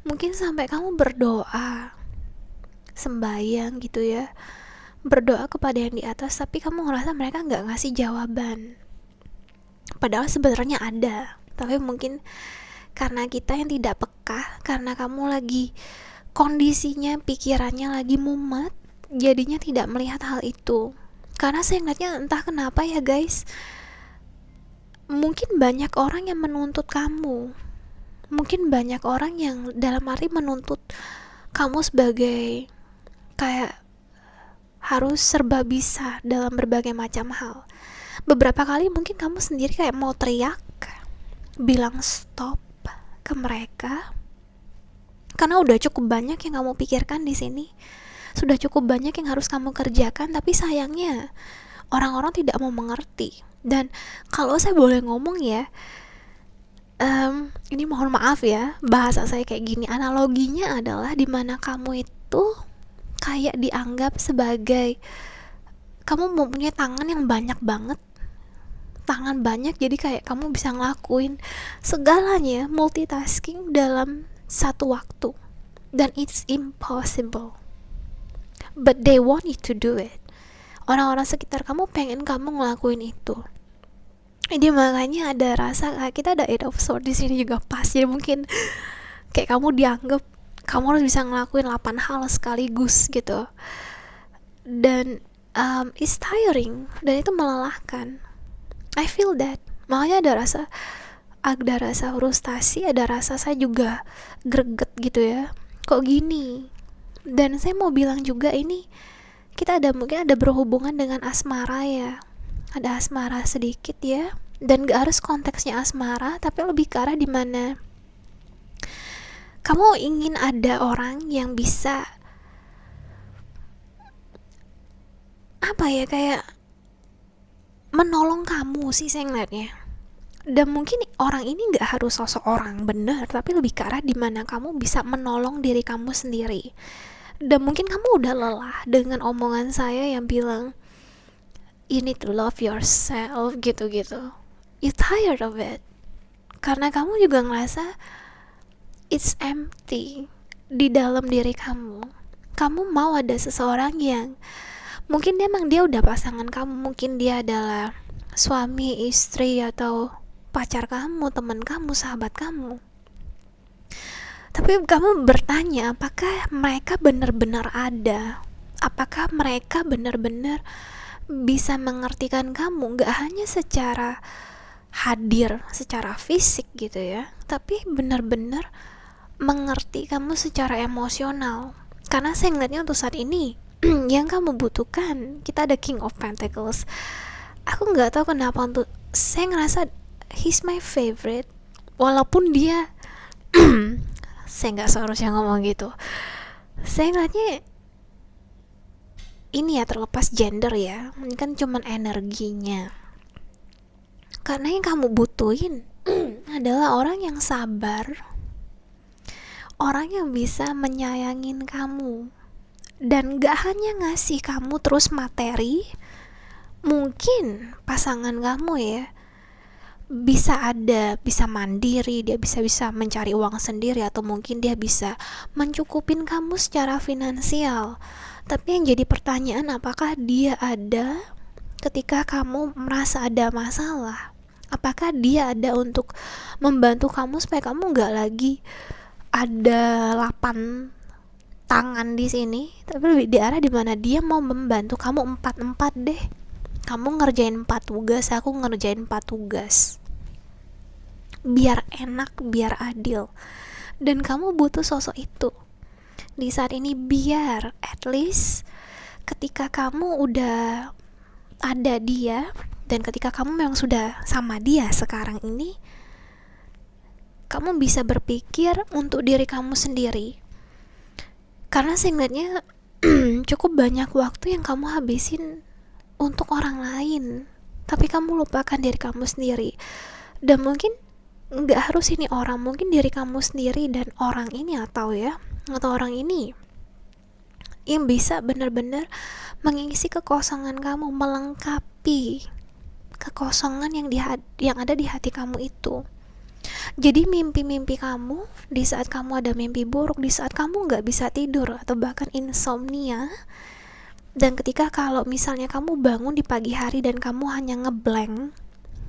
mungkin sampai kamu berdoa, sembahyang gitu ya, berdoa kepada yang di atas, tapi kamu ngerasa mereka gak ngasih jawaban. Padahal sebenarnya ada, tapi mungkin karena kita yang tidak peka, karena kamu lagi kondisinya, pikirannya lagi mumet, jadinya tidak melihat hal itu. Karena saya ngeliatnya entah kenapa ya guys, mungkin banyak orang yang menuntut kamu, mungkin banyak orang yang dalam arti menuntut kamu sebagai kayak harus serba bisa dalam berbagai macam hal. Beberapa kali mungkin kamu sendiri kayak mau teriak, bilang stop ke mereka, karena udah cukup banyak yang kamu pikirkan di sini, sudah cukup banyak yang harus kamu kerjakan, tapi sayangnya orang-orang tidak mau mengerti. Dan kalau saya boleh ngomong ya, ini mohon maaf ya bahasa saya kayak gini, analoginya adalah dimana kamu itu kayak dianggap sebagai kamu mempunyai tangan yang banyak banget, tangan banyak, jadi kayak kamu bisa ngelakuin segalanya, multitasking dalam satu waktu, dan it's impossible, but they want you to do it. Orang-orang sekitar kamu pengen kamu ngelakuin itu. Jadi makanya ada rasa kita ada Eight of Swords di sini juga pas. Jadi mungkin kayak kamu dianggap kamu harus bisa ngelakuin 8 hal sekaligus gitu. Dan it's tiring, dan itu melelahkan. I feel that. Makanya ada rasa frustasi, ada rasa saya juga greget gitu ya. Kok gini? Dan saya mau bilang juga ini, kita mungkin ada berhubungan dengan asmara ya, ada asmara sedikit ya, dan gak harus konteksnya asmara, tapi lebih ke arah dimana kamu ingin ada orang yang bisa apa ya, kayak menolong kamu sih saya ngeliatnya. Dan mungkin orang ini gak harus sosok orang bener, tapi lebih ke arah dimana kamu bisa menolong diri kamu sendiri. Dan mungkin kamu udah lelah dengan omongan saya yang bilang you need to love yourself gitu-gitu. You tired of it karena kamu juga ngerasa it's empty di dalam diri kamu. Kamu mau ada seseorang yang mungkin dia udah pasangan kamu, mungkin dia adalah suami, istri, atau pacar kamu, teman kamu, sahabat kamu. Tapi kamu bertanya, apakah mereka benar-benar ada? Apakah mereka benar-benar bisa mengertikan kamu? Gak hanya secara hadir, secara fisik gitu ya, tapi benar-benar mengerti kamu secara emosional. Karena saya ngeliatnya untuk saat ini yang kamu butuhkan, kita ada King of Pentacles. Aku nggak tahu kenapa, untuk saya ngerasa he's my favorite, walaupun dia saya nggak seharusnya ngomong gitu. Saya ngeliatnya ini ya, terlepas gender ya, ini kan cuman energinya. Karena yang kamu butuhin adalah orang yang sabar, orang yang bisa menyayangin kamu, dan gak hanya ngasih kamu terus materi. Mungkin pasangan kamu ya bisa mandiri, dia bisa mencari uang sendiri, atau mungkin dia bisa mencukupin kamu secara finansial. Tapi yang jadi pertanyaan, apakah dia ada ketika kamu merasa ada masalah? Apakah dia ada untuk membantu kamu supaya kamu gak lagi ada 8 tangan di sini, tapi lebih di arah dimana dia mau membantu kamu 4-4 deh. Kamu ngerjain 4 tugas, aku ngerjain 4 tugas. Biar enak, biar adil. Dan kamu butuh sosok itu di saat ini, biar at least ketika kamu udah ada dia, dan ketika kamu memang sudah sama dia sekarang ini, kamu bisa berpikir untuk diri kamu sendiri. Karena saya ngeliatnya cukup banyak waktu yang kamu habisin untuk orang lain, tapi kamu lupakan diri kamu sendiri. Dan mungkin gak harus ini orang, mungkin diri kamu sendiri dan orang ini, atau orang ini yang bisa benar-benar mengisi kekosongan kamu, melengkapi kekosongan yang ada di hati kamu itu. Jadi mimpi-mimpi kamu, di saat kamu ada mimpi buruk, di saat kamu gak bisa tidur atau bahkan insomnia, dan ketika kalau misalnya kamu bangun di pagi hari dan kamu hanya ngeblank,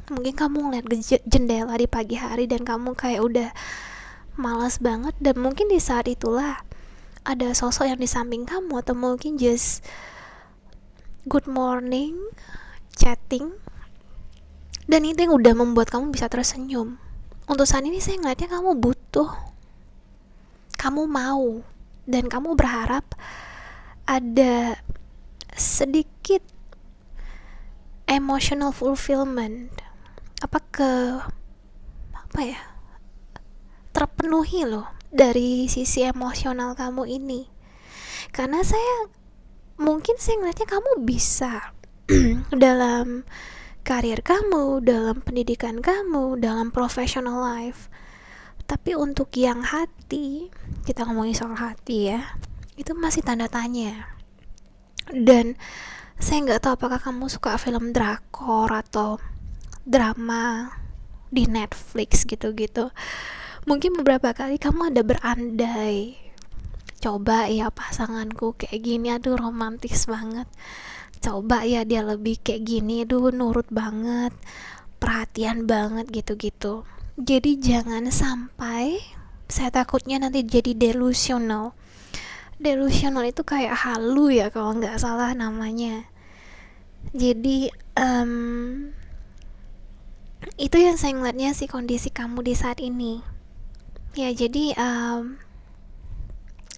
mungkin kamu ngeliat jendela di pagi hari dan kamu kayak udah malas banget, dan mungkin di saat itulah ada sosok yang di samping kamu, atau mungkin just good morning, chatting, dan itu yang udah membuat kamu bisa tersenyum. Untuk saat ini saya ngeliatnya kamu butuh, kamu mau, dan kamu berharap ada sedikit emotional fulfillment, terpenuhi loh dari sisi emosional kamu ini. Karena saya ngeliatnya kamu bisa dalam karir kamu, dalam pendidikan kamu, dalam professional life. Tapi untuk yang hati, kita ngomongin soal hati ya, itu masih tanda tanya. Dan saya nggak tahu apakah kamu suka film drakor atau drama di Netflix gitu-gitu. Mungkin beberapa kali kamu ada berandai, coba ya pasanganku kayak gini, aduh romantis banget. Coba ya dia lebih kayak gini, aduh nurut banget, perhatian banget gitu-gitu. Jadi jangan sampai, saya takutnya nanti jadi delusional. Delusional itu kayak halu ya kalau nggak salah namanya. Jadi itu yang saya ngeliatnya sih kondisi kamu di saat ini. Ya jadi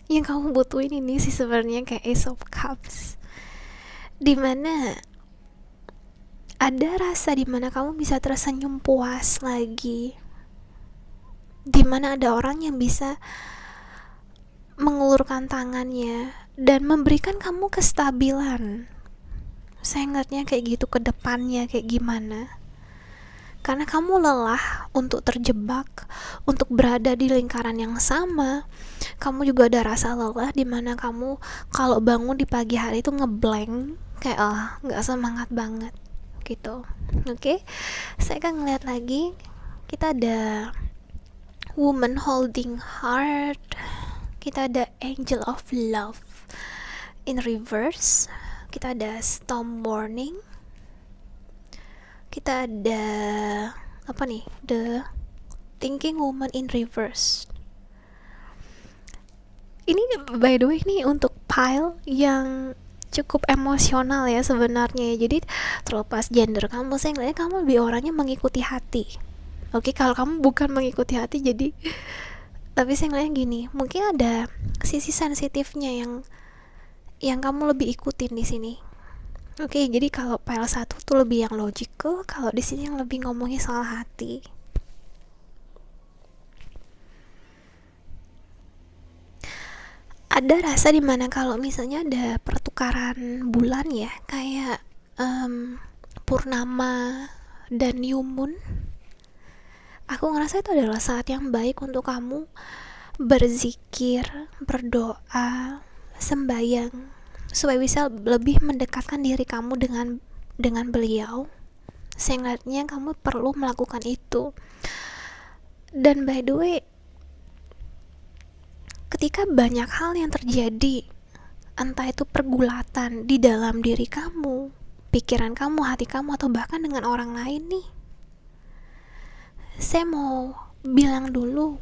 Yang kamu butuhin ini sih sebenarnya kayak Ace of Cups, dimana ada rasa dimana kamu bisa tersenyum puas lagi, dimana ada orang yang bisa mengulurkan tangannya dan memberikan kamu kestabilan. Saya ngeliatnya kayak gitu ke depannya kayak gimana. Karena kamu lelah untuk terjebak, untuk berada di lingkaran yang sama. Kamu juga ada rasa lelah dimana kamu kalau bangun di pagi hari itu ngeblank, kayak nggak semangat banget gitu. Oke, saya akan ngeliat lagi. Kita ada Woman Holding Heart, kita ada Angel of Love in reverse, kita ada Storm Warning, kita ada apa nih, The Thinking Woman in reverse. Ini by the way nih untuk pile yang cukup emosional ya sebenarnya. Jadi terlepas gender kamu, saya ngeliatnya kamu lebih orangnya mengikuti hati. Oke, kalau kamu bukan mengikuti hati, jadi tapi saya ngeliatnya gini, mungkin ada sisi sensitifnya yang kamu lebih ikutin di sini. Oke, jadi kalau pile 1 tuh lebih yang logical, kalau di sini yang lebih ngomongin soal hati. Ada rasa dimana kalau misalnya ada pertukaran bulan ya, kayak purnama dan new moon, aku ngerasa itu adalah saat yang baik untuk kamu berzikir, berdoa, sembayang, supaya bisa lebih mendekatkan diri kamu dengan beliau. Saya ngeliatnya kamu perlu melakukan itu. Dan by the way, ketika banyak hal yang terjadi, entah itu pergulatan di dalam diri kamu, pikiran kamu, hati kamu, atau bahkan dengan orang lain nih, saya mau bilang dulu,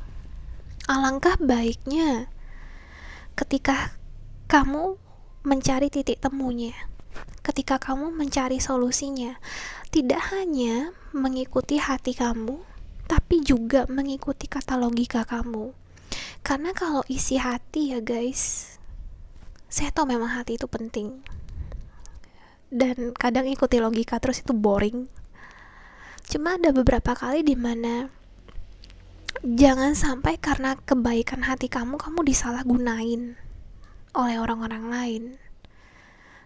alangkah baiknya ketika kamu mencari titik temunya, ketika kamu mencari solusinya, tidak hanya mengikuti hati kamu, tapi juga mengikuti kata logika kamu. Karena kalau isi hati ya guys, saya tahu memang hati itu penting, dan kadang ikuti logika terus itu boring. Cuma ada beberapa kali dimana jangan sampai karena kebaikan hati kamu disalahgunain oleh orang-orang lain.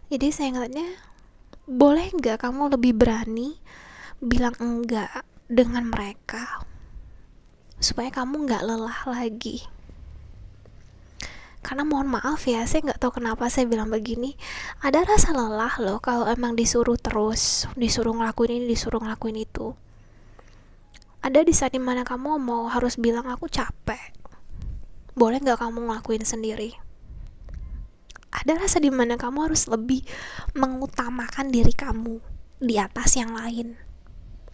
Jadi saya ngeliatnya, boleh nggak kamu lebih berani bilang enggak dengan mereka, supaya kamu nggak lelah lagi. Karena mohon maaf ya, saya nggak tahu kenapa saya bilang begini, ada rasa lelah loh kalau emang disuruh terus, disuruh ngelakuin ini, disuruh ngelakuin itu. Ada di saat dimana kamu mau harus bilang aku capek, boleh nggak kamu ngelakuin sendiri. Ada rasa dimana kamu harus lebih mengutamakan diri kamu di atas yang lain.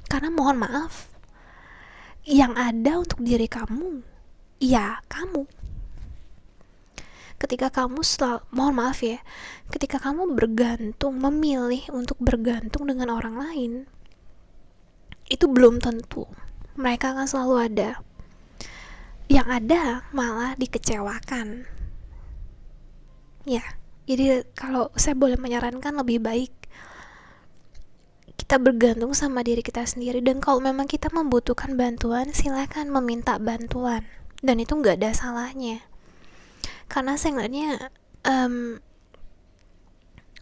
Karena mohon maaf, yang ada untuk diri kamu, ya kamu. Ketika kamu mohon maaf ya, ketika kamu bergantung, memilih untuk bergantung dengan orang lain, itu belum tentu mereka akan selalu ada. Yang ada malah dikecewakan. Ya, jadi kalau saya boleh menyarankan, lebih baik kita bergantung sama diri kita sendiri, dan kalau memang kita membutuhkan bantuan, silakan meminta bantuan, dan itu nggak ada salahnya. Karena saya ngeliatnya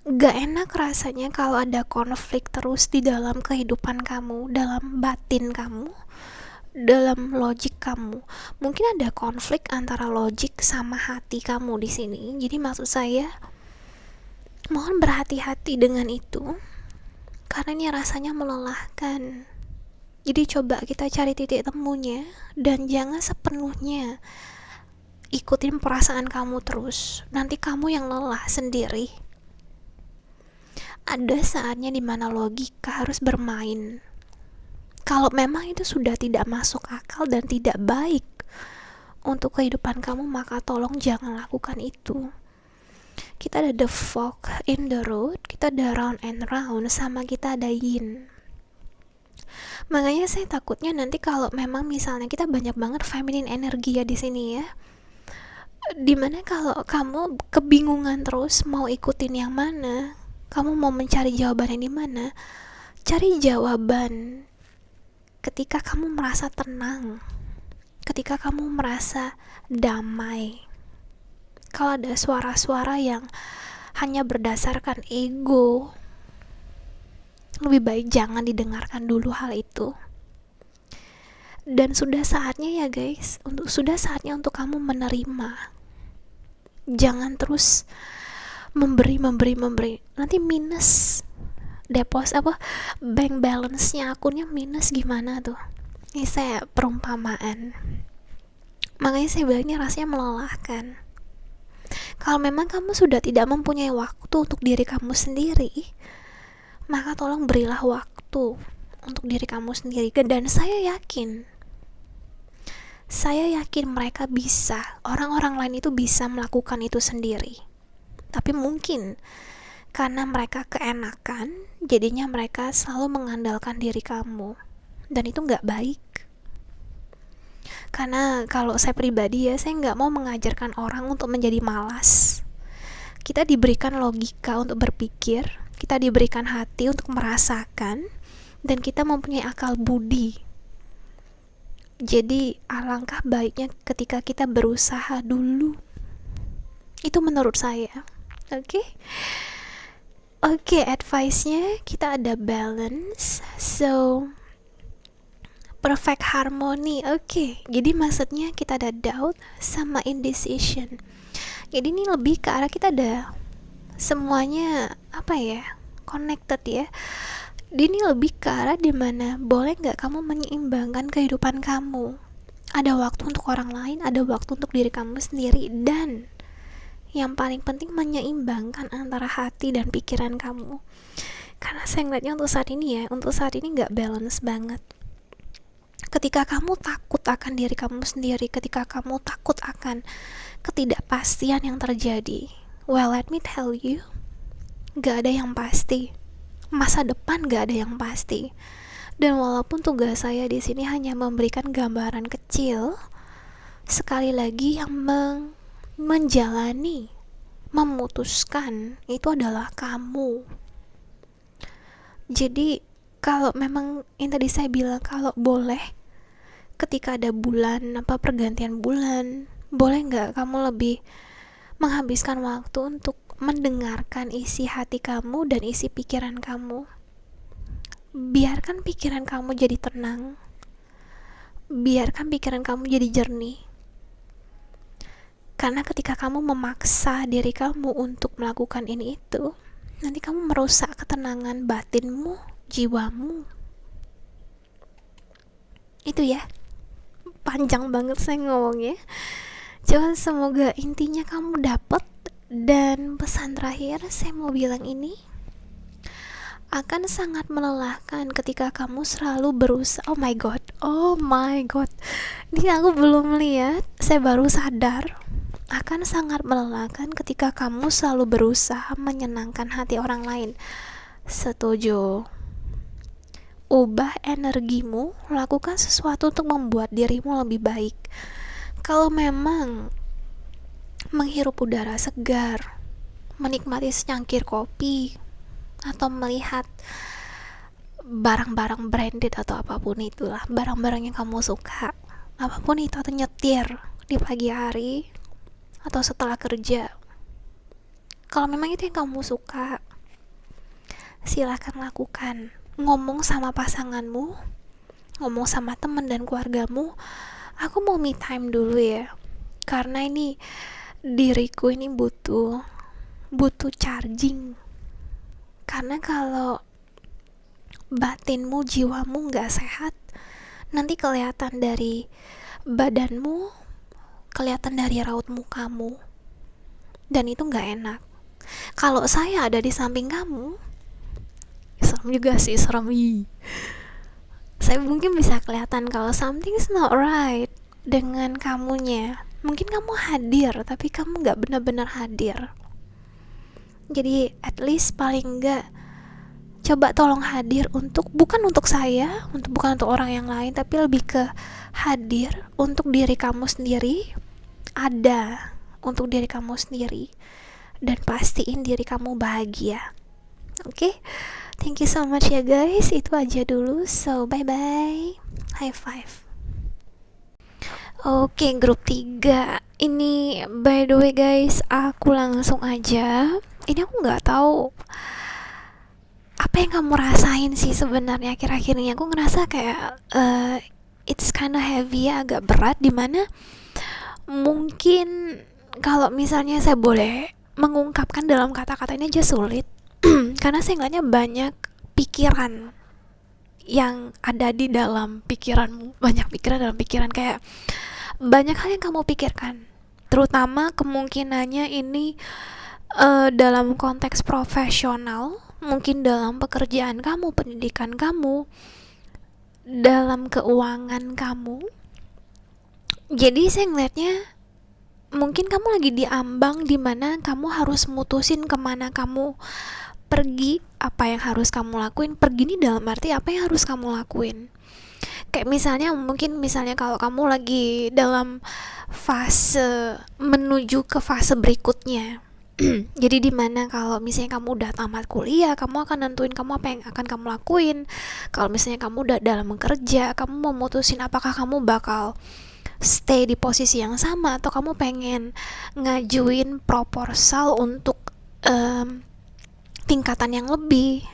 gak enak rasanya kalau ada konflik terus di dalam kehidupan kamu, dalam batin kamu, dalam logik kamu. Mungkin ada konflik antara logik sama hati kamu di sini. Jadi maksud saya, mohon berhati-hati dengan itu, karena ini rasanya melelahkan. Jadi coba kita cari titik temunya, dan jangan sepenuhnya ikutin perasaan kamu terus, nanti kamu yang lelah sendiri. Ada saatnya dimana logika harus bermain. Kalau memang itu sudah tidak masuk akal dan tidak baik untuk kehidupan kamu, maka tolong jangan lakukan itu. Kita ada the fork in the road, kita ada round and round, sama kita ada yin. Makanya saya takutnya nanti kalau memang misalnya kita banyak banget feminine energi ya di sini ya, Dimana kalau kamu kebingungan terus mau ikutin yang mana, kamu mau mencari jawaban yang di mana, cari jawaban ketika kamu merasa tenang, ketika kamu merasa damai. Kalau ada suara-suara yang hanya berdasarkan ego, lebih baik jangan didengarkan dulu hal itu. Dan sudah saatnya ya guys, sudah saatnya untuk kamu menerima. Jangan terus memberi. Nanti minus bank balance-nya, akunnya minus, gimana tuh? Ini saya perumpamaan. Makanya saya bilangnya rasanya melelahkan. Kalau memang kamu sudah tidak mempunyai waktu untuk diri kamu sendiri, maka tolong berilah waktu untuk diri kamu sendiri. Dan saya yakin mereka bisa, orang-orang lain itu bisa melakukan itu sendiri. Tapi mungkin karena mereka keenakan, jadinya mereka selalu mengandalkan diri kamu. Dan itu gak baik. Karena kalau saya pribadi ya, saya gak mau mengajarkan orang untuk menjadi malas. Kita diberikan logika untuk berpikir, kita diberikan hati untuk merasakan, dan kita mempunyai akal budi. Jadi alangkah baiknya ketika kita berusaha dulu. Itu menurut saya. Oke, advice-nya kita ada balance, so perfect harmony. Jadi maksudnya kita ada doubt sama indecision. Jadi ini lebih ke arah kita ada semuanya connected ya. Ini lebih ke arah dimana boleh nggak kamu menyeimbangkan kehidupan kamu. Ada waktu untuk orang lain, ada waktu untuk diri kamu sendiri, dan yang paling penting menyeimbangkan antara hati dan pikiran kamu. Karena saya ngeliatnya untuk saat ini nggak balance banget. Ketika kamu takut akan diri kamu sendiri, ketika kamu takut akan ketidakpastian yang terjadi, well, let me tell you, gak ada yang pasti. Masa depan gak ada yang pasti. Dan walaupun tugas saya di sini hanya memberikan gambaran kecil, sekali lagi yang menjalani, memutuskan itu adalah kamu. Jadi kalau memang yang tadi saya bilang, kalau boleh ketika ada pergantian bulan, boleh nggak kamu lebih menghabiskan waktu untuk mendengarkan isi hati kamu dan isi pikiran kamu. Biarkan pikiran kamu jadi tenang, biarkan pikiran kamu jadi jernih. Karena ketika kamu memaksa diri kamu untuk melakukan ini itu, nanti kamu merusak ketenangan batinmu, jiwamu. Itu ya, panjang banget saya ngomongnya. Cuman semoga intinya kamu dapat. Dan pesan terakhir saya mau bilang ini, akan sangat melelahkan ketika kamu selalu berusaha. Oh my god, ini aku belum lihat, saya baru sadar. Akan sangat melelahkan ketika kamu selalu berusaha menyenangkan hati orang lain. Setuju. Ubah energimu, lakukan sesuatu untuk membuat dirimu lebih baik. Kalau memang menghirup udara segar, menikmati secangkir kopi, atau melihat barang-barang branded atau apapun itulah, barang-barang yang kamu suka, apapun itu, atau nyetir di pagi hari atau setelah kerja, kalau memang itu yang kamu suka, silakan lakukan. Ngomong sama pasanganmu, ngomong sama teman dan keluargamu, aku mau me time dulu ya, karena ini diriku ini butuh charging. Karena kalau batinmu, jiwamu gak sehat, nanti kelihatan dari badanmu, kelihatan dari raut mukamu, dan itu gak enak. Kalau saya ada di samping kamu, serem juga sih, saya mungkin bisa kelihatan kalau something's not right dengan kamunya. Mungkin kamu hadir, tapi kamu gak benar-benar hadir. Jadi at least paling gak coba tolong hadir bukan untuk saya, bukan untuk orang yang lain, tapi lebih ke hadir untuk diri kamu sendiri. Ada untuk diri kamu sendiri, dan pastiin diri kamu bahagia. Oke, thank you so much ya guys. Itu aja dulu. So bye bye. High five. Oke, grup 3. Ini by the way guys, aku langsung aja. Ini aku nggak tahu apa yang kamu rasain sih sebenarnya akhir-akhir ini. Aku ngerasa kayak it's kinda heavy ya, agak berat, dimana mungkin kalau misalnya saya boleh mengungkapkan dalam kata-kata ini aja sulit. Karena saya ngeliatnya banyak pikiran yang ada di dalam pikiranmu, banyak pikiran dalam pikiran, kayak banyak hal yang kamu pikirkan, terutama kemungkinannya ini dalam konteks profesional, mungkin dalam pekerjaan kamu, pendidikan kamu, dalam keuangan kamu. Jadi saya ngeliatnya mungkin kamu lagi diambang dimana kamu harus mutusin kemana kamu pergi, apa yang harus kamu lakuin. Pergi ini dalam arti apa yang harus kamu lakuin. Kayak misalnya kalau kamu lagi dalam fase menuju ke fase berikutnya. Jadi dimana kalau misalnya kamu udah tamat kuliah, kamu akan nentuin kamu apa yang akan kamu lakuin. Kalau misalnya kamu udah dalam bekerja, kamu mau mutusin apakah kamu bakal stay di posisi yang sama atau kamu pengen ngajuin proposal untuk tingkatan yang lebih.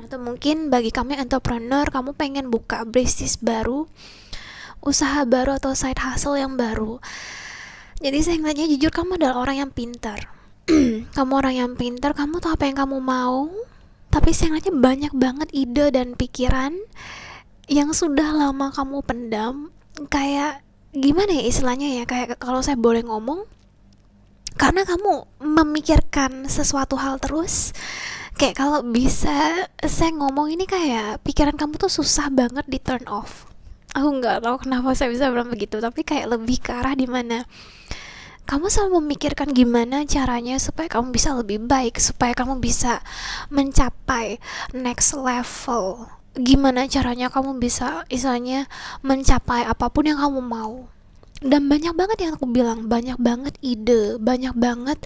Atau mungkin bagi kamu yang entrepreneur, kamu pengen buka bisnis baru, usaha baru atau side hustle yang baru. Jadi saya ngeliatnya jujur kamu adalah orang yang pintar. Kamu orang yang pintar, kamu tahu apa yang kamu mau. Tapi saya ngeliatnya banyak banget ide dan pikiran yang sudah lama kamu pendam. Kayak gimana ya istilahnya ya, kayak kalau saya boleh ngomong, karena kamu memikirkan sesuatu hal terus. Kayak kalau bisa saya ngomong ini, kayak pikiran kamu tuh susah banget di turn off. Aku nggak tahu kenapa saya bisa bilang begitu, tapi kayak lebih ke arah dimana kamu selalu memikirkan gimana caranya supaya kamu bisa lebih baik, supaya kamu bisa mencapai next level. Gimana caranya kamu bisa istilahnya mencapai apapun yang kamu mau. Dan banyak banget yang aku bilang, banyak banget ide, banyak banget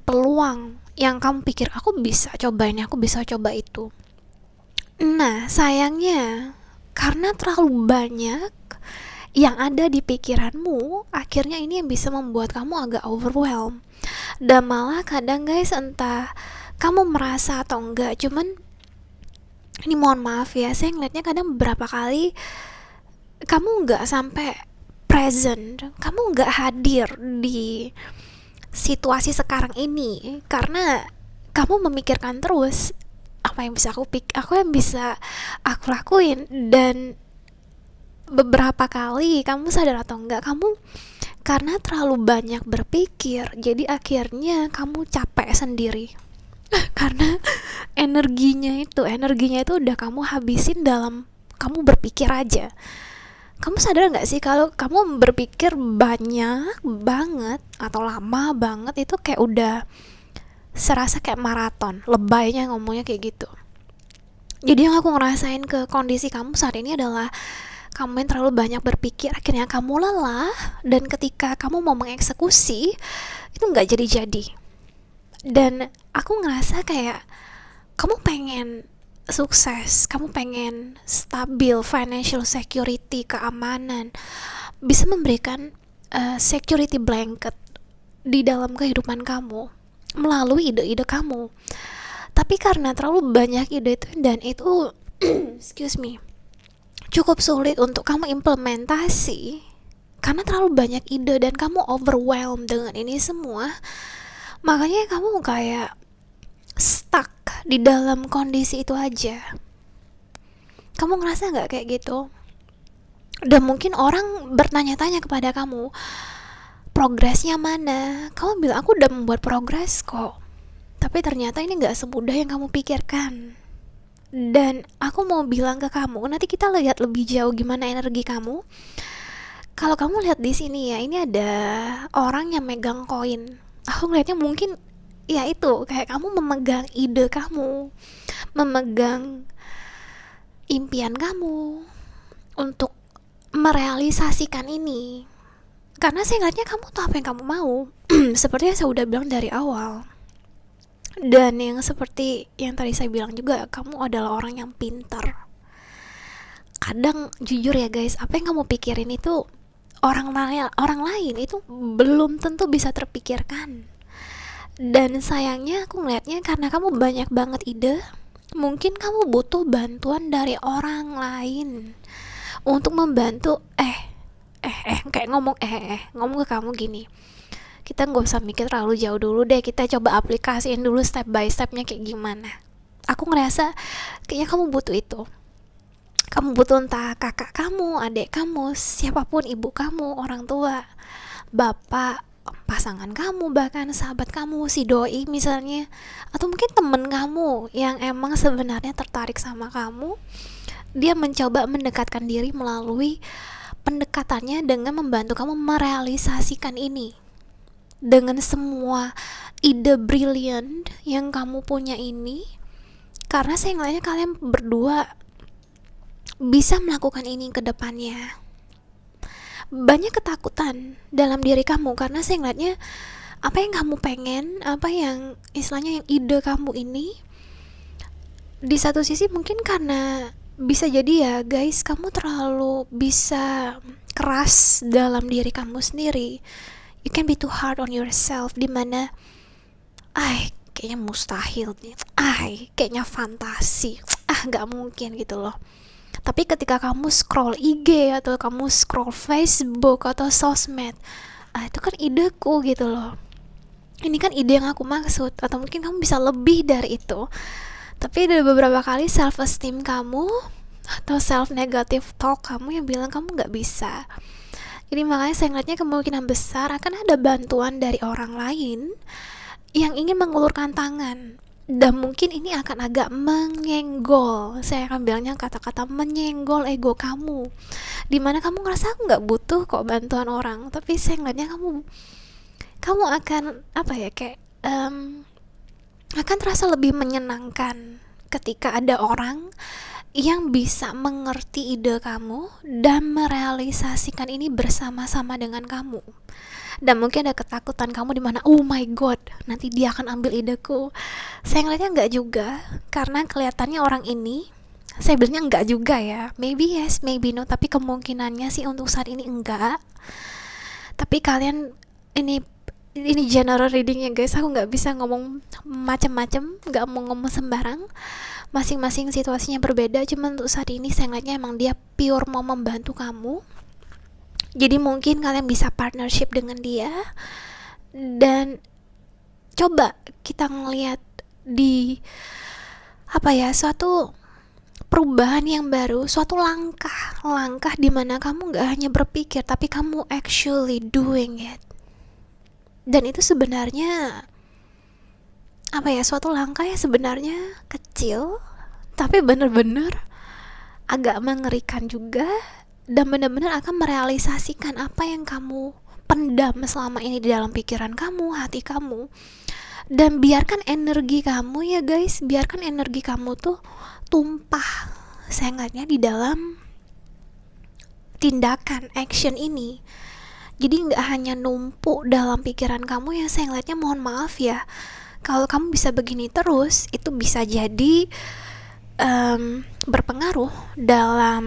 peluang yang kamu pikir aku bisa coba ini, aku bisa coba itu. Nah sayangnya karena terlalu banyak yang ada di pikiranmu, akhirnya ini yang bisa membuat kamu agak overwhelmed. Dan malah kadang guys, entah kamu merasa atau enggak, cuman ini mohon maaf ya, saya ngeliatnya kadang beberapa kali kamu enggak sampai present, kamu enggak hadir di situasi sekarang ini karena kamu memikirkan terus apa yang bisa aku lakuin. Dan beberapa kali kamu sadar atau enggak, kamu karena terlalu banyak berpikir, jadi akhirnya kamu capek sendiri. Karena energinya itu udah kamu habisin dalam kamu berpikir aja. Kamu sadar gak sih kalau kamu berpikir banyak banget atau lama banget, itu kayak udah serasa kayak maraton, lebaynya ngomongnya kayak gitu. Jadi yang aku ngerasain ke kondisi kamu saat ini adalah kamu yang terlalu banyak berpikir, akhirnya kamu lelah, dan ketika kamu mau mengeksekusi itu gak jadi-jadi. Dan aku ngerasa kayak kamu pengen sukses, kamu pengen stabil, financial security, keamanan, bisa memberikan security blanket di dalam kehidupan kamu melalui ide-ide kamu. Tapi karena terlalu banyak ide itu, dan itu excuse me, cukup sulit untuk kamu implementasi karena terlalu banyak ide dan kamu overwhelmed dengan ini semua. Makanya kamu kayak stuck di dalam kondisi itu aja. Kamu ngerasa gak kayak gitu? Dan mungkin orang bertanya-tanya kepada kamu, progresnya mana? Kamu bilang aku udah membuat progres kok, tapi ternyata ini gak semudah yang kamu pikirkan. Dan aku mau bilang ke kamu, nanti kita lihat lebih jauh gimana energi kamu. Kalau kamu lihat di sini ya, ini ada orang yang megang koin. Aku ngeliatnya mungkin ya itu, kayak kamu memegang ide kamu, memegang impian kamu untuk merealisasikan ini. Karena saya ngeliatnya kamu tuh apa yang kamu mau. Seperti yang saya udah bilang dari awal. Dan yang seperti yang tadi saya bilang juga, kamu adalah orang yang pintar. Kadang jujur ya guys, apa yang kamu pikirin itu orang lain itu belum tentu bisa terpikirkan. Dan sayangnya aku ngeliatnya karena kamu banyak banget ide, mungkin kamu butuh bantuan dari orang lain untuk membantu. Kayak ngomong ke kamu gini, kita nggak usah mikir terlalu jauh dulu deh, kita coba aplikasiin dulu step by stepnya kayak gimana. Aku ngerasa kayaknya kamu butuh itu. Kamu butuh entah kakak kamu, adik kamu, siapapun, ibu kamu, orang tua, bapak, pasangan kamu, bahkan sahabat kamu, si doi misalnya, atau mungkin temen kamu yang emang sebenarnya tertarik sama kamu. Dia mencoba mendekatkan diri melalui pendekatannya dengan membantu kamu merealisasikan ini. Dengan semua ide brilian yang kamu punya ini, karena saya ngeliatnya kalian berdua bisa melakukan ini ke depannya. Banyak ketakutan dalam diri kamu karena saya ngeliatnya apa yang kamu pengen, apa yang istilahnya yang ide kamu ini, di satu sisi mungkin karena bisa jadi ya guys, kamu terlalu bisa keras dalam diri kamu sendiri. You can be too hard on yourself, dimana kayaknya mustahil nih, kayaknya fantasi, gak mungkin gitu loh. Tapi ketika kamu scroll IG atau kamu scroll Facebook atau sosmed, itu kan ideku gitu loh. Ini kan ide yang aku maksud, atau mungkin kamu bisa lebih dari itu. Tapi ada beberapa kali self esteem kamu atau self negative talk kamu yang bilang kamu gak bisa. Jadi makanya saya ngeliatnya kemungkinan besar akan ada bantuan dari orang lain yang ingin mengulurkan tangan. Dan mungkin ini akan agak menyenggol, saya akan bilangnya kata-kata menyenggol ego kamu, dimana kamu ngerasa aku gak butuh kok bantuan orang. Tapi saya ngeliatnya kamu akan akan terasa lebih menyenangkan ketika ada orang yang bisa mengerti ide kamu dan merealisasikan ini bersama-sama dengan kamu. Dan mungkin ada ketakutan kamu di mana, oh my god, nanti dia akan ambil ideku. Saya ngeliatnya enggak juga, karena kelihatannya orang ini, saya bilangnya enggak juga ya, maybe yes, maybe no, tapi kemungkinannya sih untuk saat ini enggak. Tapi kalian, ini general reading ya guys, aku nggak bisa ngomong macem-macem, nggak mau ngomong sembarang. Masing-masing situasinya berbeda, cuman untuk saat ini saya ngeliatnya emang dia pure mau membantu kamu. Jadi mungkin kalian bisa partnership dengan dia, dan coba kita ngeliat di suatu perubahan yang baru, suatu langkah dimana kamu nggak hanya berpikir tapi kamu actually doing it. Dan itu sebenarnya suatu langkah yang sebenarnya kecil tapi bener-bener agak mengerikan juga, dan benar-benar akan merealisasikan apa yang kamu pendam selama ini di dalam pikiran kamu, hati kamu. Dan biarkan energi kamu ya guys, biarkan energi kamu tuh tumpah, saya ingatnya, di dalam tindakan action ini. Jadi gak hanya numpuk dalam pikiran kamu, yang saya ngeliatnya mohon maaf ya, kalau kamu bisa begini terus, itu bisa jadi berpengaruh dalam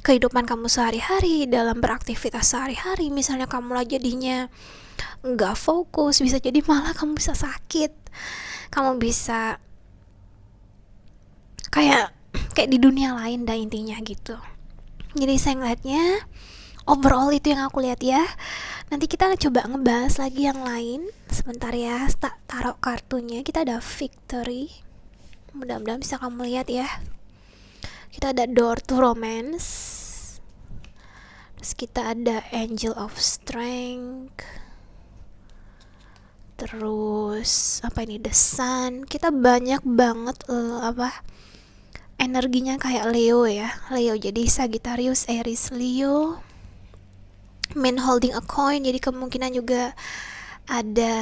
kehidupan kamu sehari-hari, dalam beraktivitas sehari-hari. Misalnya kamu lah jadinya gak fokus, bisa jadi malah kamu bisa sakit, kamu bisa kayak di dunia lain dah intinya gitu. Jadi saya ngeliatnya overall itu yang aku lihat ya. Nanti kita coba ngebahas lagi yang lain. Sebentar ya, taruh kartunya. Kita ada Victory, mudah-mudahan bisa kamu lihat ya. Kita ada Door to Romance, terus kita ada Angel of Strength, terus The Sun. Kita banyak banget energinya kayak Leo ya. Leo jadi Sagittarius, Aries, Leo. Man holding a coin, jadi kemungkinan juga ada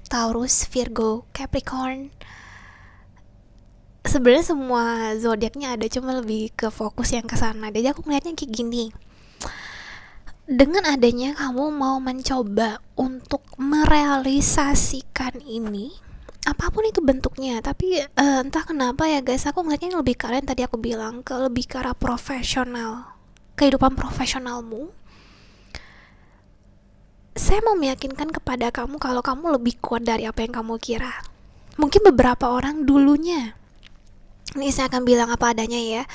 Taurus, Virgo, Capricorn. sebenarnya semua zodiaknya ada, cuma lebih ke fokus yang ke sana. Jadi aku ngeliatnya kayak gini, dengan adanya kamu mau mencoba untuk merealisasikan ini, apapun itu bentuknya, tapi entah kenapa ya guys, aku ngeliatnya lebih ke arah yang tadi aku bilang, ke lebih ke arah profesional, kehidupan profesionalmu. Saya mau meyakinkan kepada kamu kalau kamu lebih kuat dari apa yang kamu kira. Mungkin beberapa orang dulunya, ini saya akan bilang apa adanya ya,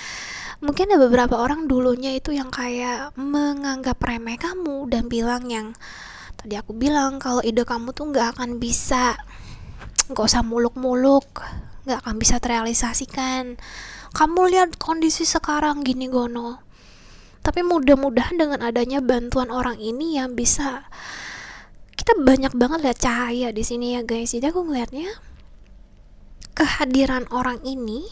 mungkin ada beberapa orang dulunya itu yang kayak menganggap remeh kamu dan bilang yang tadi aku bilang, kalau ide kamu tuh nggak akan bisa, nggak usah muluk-muluk, nggak akan bisa terrealisasikan, kamu lihat kondisi sekarang gini gono. Tapi mudah-mudahan dengan adanya bantuan orang ini yang bisa, kita banyak banget lihat cahaya di sini ya guys. Jadi aku ngelihatnya kehadiran orang ini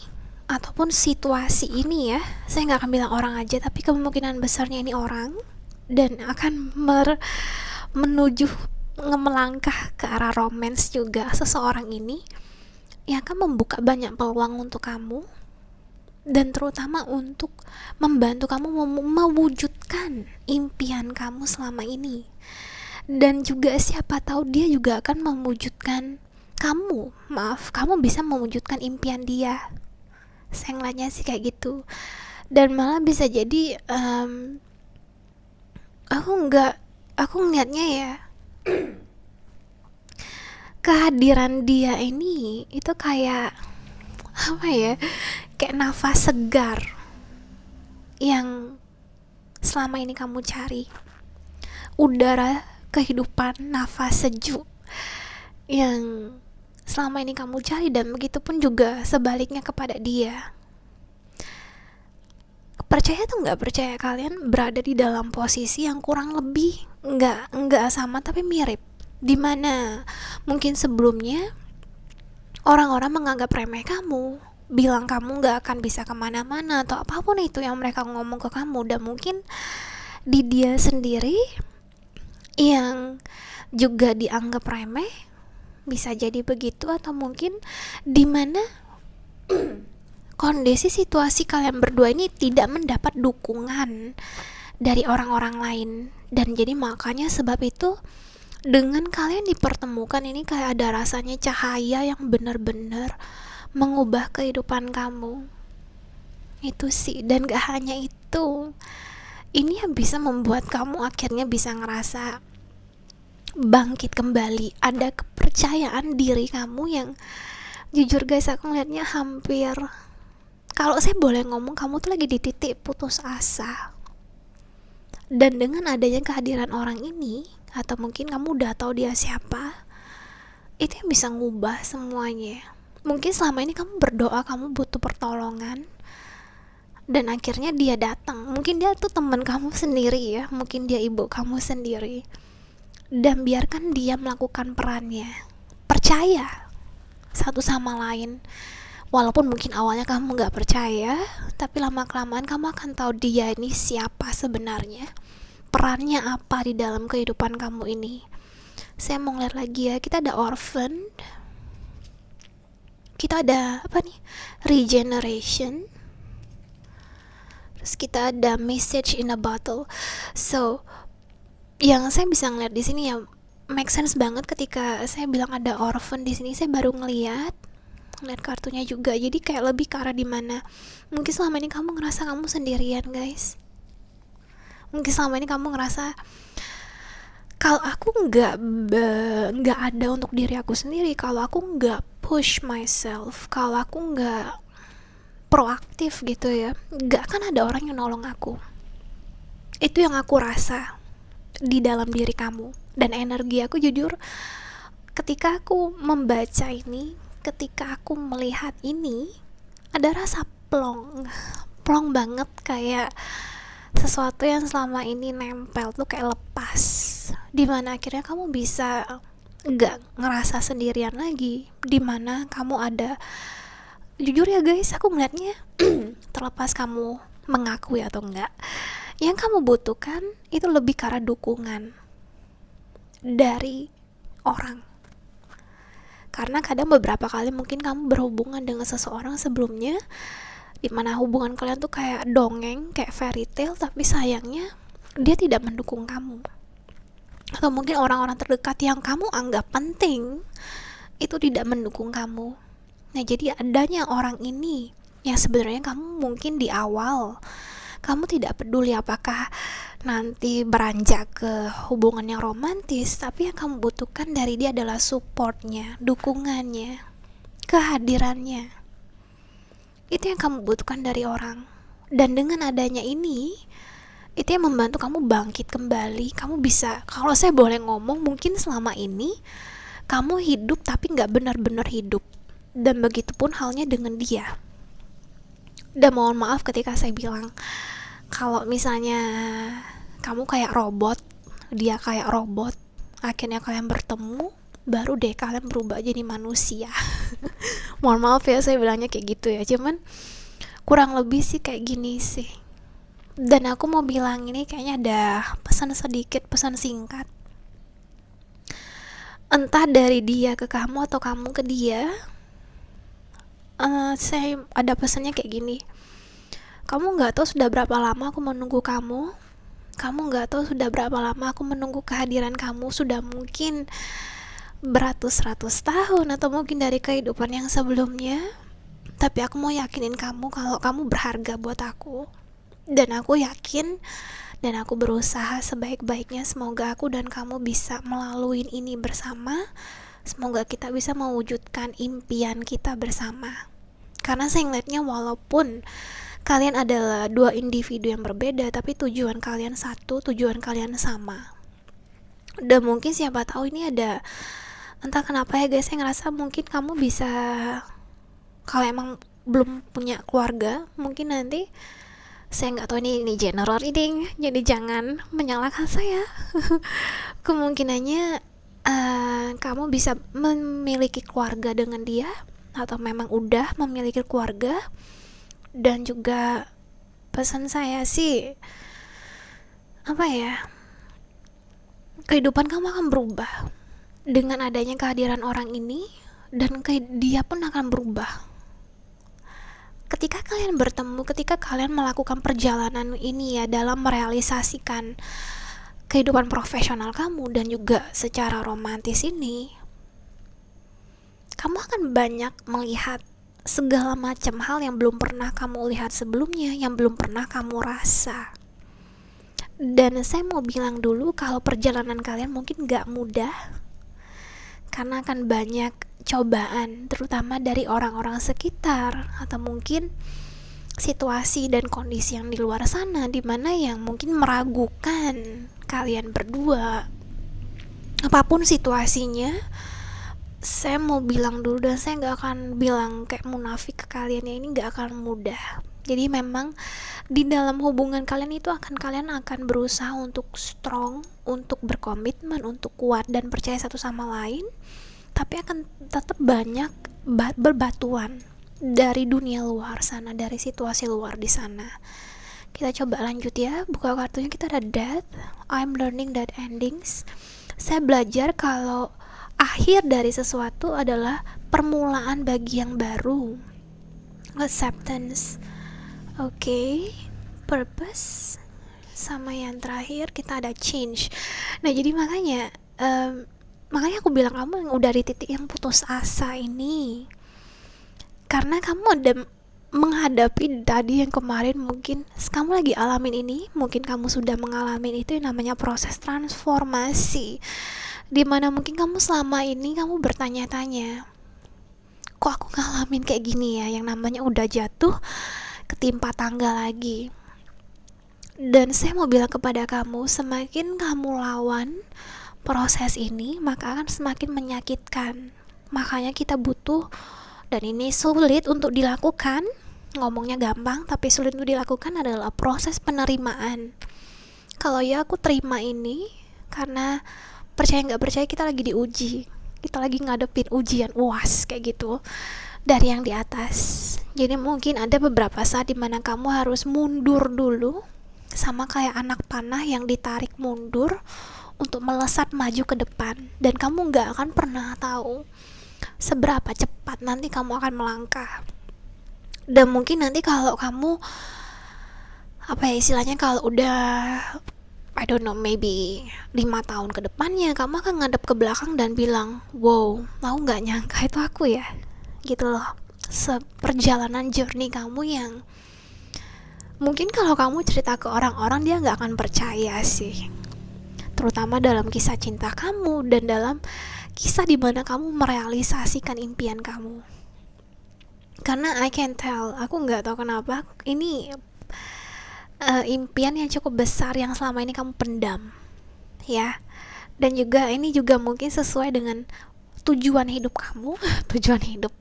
ataupun situasi ini ya, saya nggak akan bilang orang aja, tapi kemungkinan besarnya ini orang, dan akan menuju melangkah ke arah romance juga. Seseorang ini yang akan membuka banyak peluang untuk kamu, dan terutama untuk membantu kamu mewujudkan impian kamu selama ini. Dan juga siapa tahu dia juga akan mewujudkan kamu bisa mewujudkan impian dia. Saya ngeliatnya sih kayak gitu. Dan malah bisa jadi aku ngeliatnya ya, kehadiran dia ini itu kayak apa ya, kayak nafas segar yang selama ini kamu cari, udara kehidupan, nafas sejuk yang selama ini kamu cari. Dan begitupun juga sebaliknya kepada dia. Percaya atau nggak percaya, kalian berada di dalam posisi yang kurang lebih nggak sama tapi mirip, dimana mungkin sebelumnya orang-orang menganggap remeh kamu, bilang kamu nggak akan bisa kemana-mana atau apapun itu yang mereka ngomong ke kamu. Dan mungkin di dia sendiri yang juga dianggap remeh, bisa jadi begitu. Atau mungkin dimana kondisi situasi kalian berdua ini tidak mendapat dukungan dari orang-orang lain, dan jadi makanya sebab itu dengan kalian dipertemukan ini kayak ada rasanya cahaya yang benar-benar mengubah kehidupan kamu. Itu sih. Dan gak hanya itu, ini yang bisa membuat kamu akhirnya bisa ngerasa bangkit kembali, ada kepercayaan diri kamu yang jujur guys, aku ngeliatnya hampir, kalau saya boleh ngomong, kamu tuh lagi di titik putus asa. Dan dengan adanya kehadiran orang ini, atau mungkin kamu udah tahu dia siapa, itu yang bisa ngubah semuanya. Mungkin selama ini kamu berdoa, kamu butuh pertolongan, dan akhirnya dia datang. Mungkin dia tuh teman kamu sendiri ya, mungkin dia ibu kamu sendiri. Dan biarkan dia melakukan perannya. Percaya satu sama lain. Walaupun mungkin awalnya kamu gak percaya, tapi lama-kelamaan kamu akan tahu dia ini siapa sebenarnya, perannya apa di dalam kehidupan kamu ini. Saya mau ngeliat lagi ya, kita ada orphan, kita ada apa nih, regeneration, terus kita ada message in a bottle. So yang saya bisa ngeliat di sini ya, make sense banget ketika saya bilang ada orphan di sini. Saya baru ngeliat kartunya juga, jadi kayak lebih ke arah dimana mungkin selama ini kamu ngerasa kamu sendirian guys. Mungkin selama ini kamu ngerasa kalau aku nggak ada untuk diri aku sendiri, kalau aku nggak push myself, kalau aku nggak proaktif gitu ya, nggak akan ada orang yang nolong aku. Itu yang aku rasa di dalam diri kamu. Dan energi aku jujur, ketika aku membaca ini, ketika aku melihat ini, ada rasa plong banget, kayak sesuatu yang selama ini nempel tuh kayak lepas, dimana akhirnya kamu bisa gak ngerasa sendirian lagi, dimana kamu ada, jujur ya guys, aku ngeliatnya terlepas kamu mengakui atau enggak, yang kamu butuhkan itu lebih ke arah dukungan dari orang. Karena kadang beberapa kali mungkin kamu berhubungan dengan seseorang sebelumnya, dimana hubungan kalian tuh kayak dongeng, kayak fairy tale, tapi sayangnya dia tidak mendukung kamu. Atau mungkin orang-orang terdekat yang kamu anggap penting itu tidak mendukung kamu. Nah, jadi adanya orang ini yang sebenarnya kamu mungkin di awal kamu tidak peduli apakah nanti beranjak ke hubungan yang romantis, tapi yang kamu butuhkan dari dia adalah supportnya, dukungannya, kehadirannya. Itu yang kamu butuhkan dari orang. Dan dengan adanya ini, itu yang membantu kamu bangkit kembali. Kamu bisa, kalau saya boleh ngomong, mungkin selama ini kamu hidup tapi gak benar-benar hidup. Dan begitu pun halnya dengan dia. Dan mohon maaf ketika saya bilang, kalau misalnya kamu kayak robot, dia kayak robot, akhirnya kalian bertemu, baru deh kalian berubah jadi manusia. Mohon maaf ya saya bilangnya kayak gitu ya, cuman kurang lebih sih kayak gini sih. Dan aku mau bilang ini kayaknya ada pesan sedikit, pesan singkat, entah dari dia ke kamu atau kamu ke dia. Saya ada pesannya kayak gini, kamu gak tahu sudah berapa lama aku menunggu kamu. Kamu gak tahu sudah berapa lama aku menunggu kehadiran kamu. Sudah mungkin beratus-ratus tahun, atau mungkin dari kehidupan yang sebelumnya. Tapi aku mau yakinin kamu kalau kamu berharga buat aku. Dan aku yakin dan aku berusaha sebaik-baiknya. Semoga aku dan kamu bisa melalui ini bersama. Semoga kita bisa mewujudkan impian kita bersama. Karena saya ngeliatnya walaupun kalian adalah dua individu yang berbeda, tapi tujuan kalian satu, tujuan kalian sama. Dan mungkin siapa tahu ini ada, entah kenapa ya guys, saya ngerasa mungkin kamu bisa, kalau emang belum punya keluarga, mungkin nanti, saya nggak tahu ini general reading, jadi jangan menyalahkan saya. Kemungkinannya kamu bisa memiliki keluarga dengan dia, atau memang udah memiliki keluarga. Dan juga pesan saya sih, apa ya, kehidupan kamu akan berubah dengan adanya kehadiran orang ini, dan dia pun akan berubah ketika kalian bertemu, ketika kalian melakukan perjalanan ini ya, dalam merealisasikan kehidupan profesional kamu dan juga secara romantis ini. Kamu akan banyak melihat segala macam hal yang belum pernah kamu lihat sebelumnya, yang belum pernah kamu rasa. Dan saya mau bilang dulu kalau perjalanan kalian mungkin gak mudah, karena akan banyak cobaan, terutama dari orang-orang sekitar, atau mungkin situasi dan kondisi yang di luar sana, dimana yang mungkin meragukan kalian berdua. Apapun situasinya, saya mau bilang dulu, dan saya gak akan bilang kayak munafik ke kalian ya, ini gak akan mudah. Jadi memang di dalam hubungan kalian itu kalian akan berusaha untuk strong, untuk berkomitmen, untuk kuat dan percaya satu sama lain. Tapi akan tetap banyak berbatuan dari dunia luar sana, dari situasi luar di sana. Kita coba lanjut ya, buka kartunya. Kita ada Death. I'm learning that endings. Saya belajar kalau akhir dari sesuatu adalah permulaan bagi yang baru. Acceptance. Oke. Purpose. Sama yang terakhir kita ada change. Nah, jadi makanya aku bilang kamu yang udah di titik yang putus asa ini, karena kamu ada menghadapi tadi yang kemarin, mungkin kamu lagi alamin ini, mungkin kamu sudah mengalami itu yang namanya proses transformasi, dimana mungkin kamu selama ini kamu bertanya-tanya, kok aku ngalamin kayak gini ya, yang namanya udah jatuh ketimpa tangga lagi. Dan saya mau bilang kepada kamu, semakin kamu lawan proses ini, maka akan semakin menyakitkan. Makanya kita butuh, dan ini sulit untuk dilakukan, ngomongnya gampang tapi sulit untuk dilakukan, adalah proses penerimaan. Kalau ya aku terima ini, karena percaya gak percaya kita lagi diuji, kita lagi ngadepin ujian UAS kayak gitu dari yang di atas. Jadi mungkin ada beberapa saat dimana kamu harus mundur dulu, sama kayak anak panah yang ditarik mundur untuk melesat maju ke depan. Dan kamu gak akan pernah tahu seberapa cepat nanti kamu akan melangkah. Dan mungkin nanti kalau kamu istilahnya, kalau udah I don't know, maybe 5 tahun ke depannya, kamu akan ngadep ke belakang dan bilang, wow, mau gak nyangka itu aku ya, gitu loh. Seperjalanan journey kamu yang mungkin kalau kamu cerita ke orang-orang dia gak akan percaya sih, terutama dalam kisah cinta kamu dan dalam kisah dimana kamu merealisasikan impian kamu. Karena I can tell, aku gak tahu kenapa ini impian yang cukup besar yang selama ini kamu pendam, ya. Dan juga ini juga mungkin sesuai dengan tujuan hidup kamu, tujuan hidup,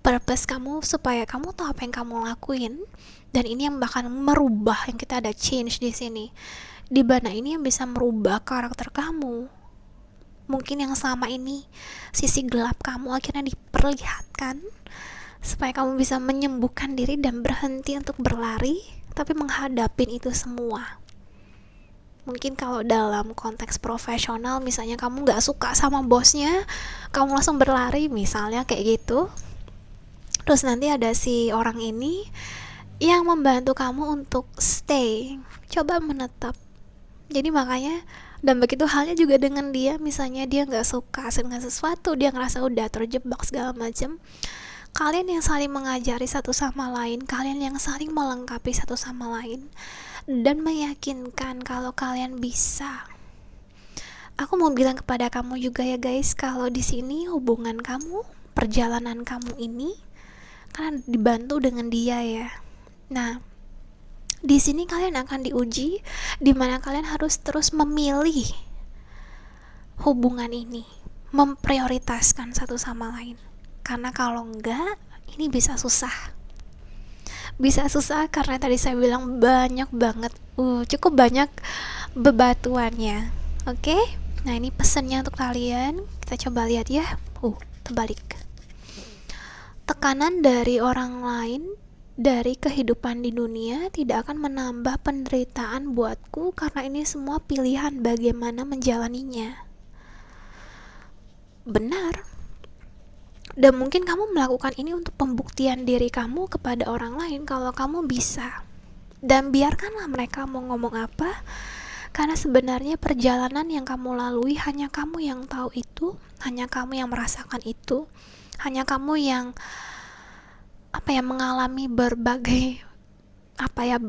purpose kamu, supaya kamu tahu apa yang kamu lakuin. Dan ini yang bahkan merubah, yang kita ada change di sini. Di mana ini yang bisa merubah karakter kamu. Mungkin yang selama ini sisi gelap kamu akhirnya diperlihatkan, supaya kamu bisa menyembuhkan diri dan berhenti untuk berlari, tapi menghadapin itu semua. Mungkin kalau dalam konteks profesional, misalnya kamu gak suka sama bosnya, kamu langsung berlari, misalnya kayak gitu. Terus nanti ada si orang ini yang membantu kamu untuk stay, coba menetap. Jadi makanya, dan begitu halnya juga dengan dia, misalnya dia gak suka dengan sesuatu, dia ngerasa udah terjebak segala macam, kalian yang saling mengajari satu sama lain, kalian yang saling melengkapi satu sama lain, dan meyakinkan kalau kalian bisa. Aku mau bilang kepada kamu juga ya guys, kalau di sini hubungan kamu, perjalanan kamu ini kan dibantu dengan dia ya. Nah, di sini kalian akan diuji, di mana kalian harus terus memilih hubungan ini, memprioritaskan satu sama lain. Karena kalau enggak, ini bisa susah. Bisa susah karena tadi saya bilang banyak banget, cukup banyak bebatuannya. Oke? Nah, ini pesannya untuk kalian. Kita coba lihat ya. Terbalik. Tekanan dari orang lain, dari kehidupan di dunia tidak akan menambah penderitaan buatku, karena ini semua pilihan bagaimana menjalaninya. Benar. Dan mungkin kamu melakukan ini untuk pembuktian diri kamu kepada orang lain kalau kamu bisa. Dan biarkanlah mereka mau ngomong apa, karena sebenarnya perjalanan yang kamu lalui hanya kamu yang tahu itu, hanya kamu yang merasakan itu, hanya kamu yang mengalami berbagai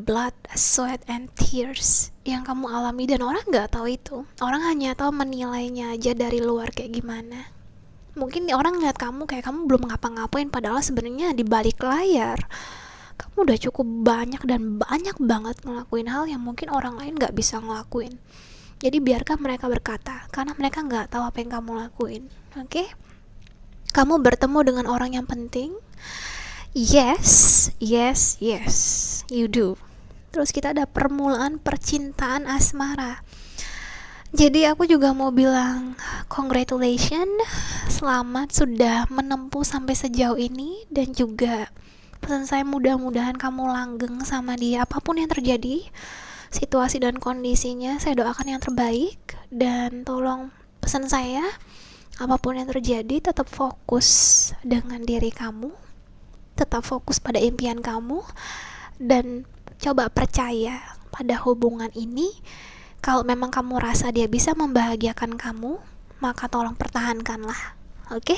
blood, sweat, and tears yang kamu alami, dan orang gak tahu itu. Orang hanya tahu menilainya aja dari luar kayak gimana. Mungkin orang ngeliat kamu kayak kamu belum ngapa-ngapain, padahal sebenarnya di balik layar kamu udah cukup banyak dan banyak banget ngelakuin hal yang mungkin orang lain gak bisa ngelakuin. Jadi biarkan mereka berkata, karena mereka gak tahu apa yang kamu lakuin. Oke? Kamu bertemu dengan orang yang penting. Yes, you do. Terus kita ada permulaan percintaan asmara. Jadi aku juga mau bilang congratulations, selamat sudah menempuh sampai sejauh ini. Dan juga pesan saya, mudah-mudahan kamu langgeng sama dia apapun yang terjadi, situasi dan kondisinya. Saya doakan yang terbaik. Dan tolong, pesan saya, apapun yang terjadi tetap fokus dengan diri kamu, tetap fokus pada impian kamu, dan coba percaya pada hubungan ini. Kalau memang kamu rasa dia bisa membahagiakan kamu, maka tolong pertahankanlah. Oke?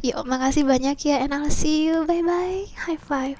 Yuk, makasih banyak ya, and I'll see you. Bye bye. High five.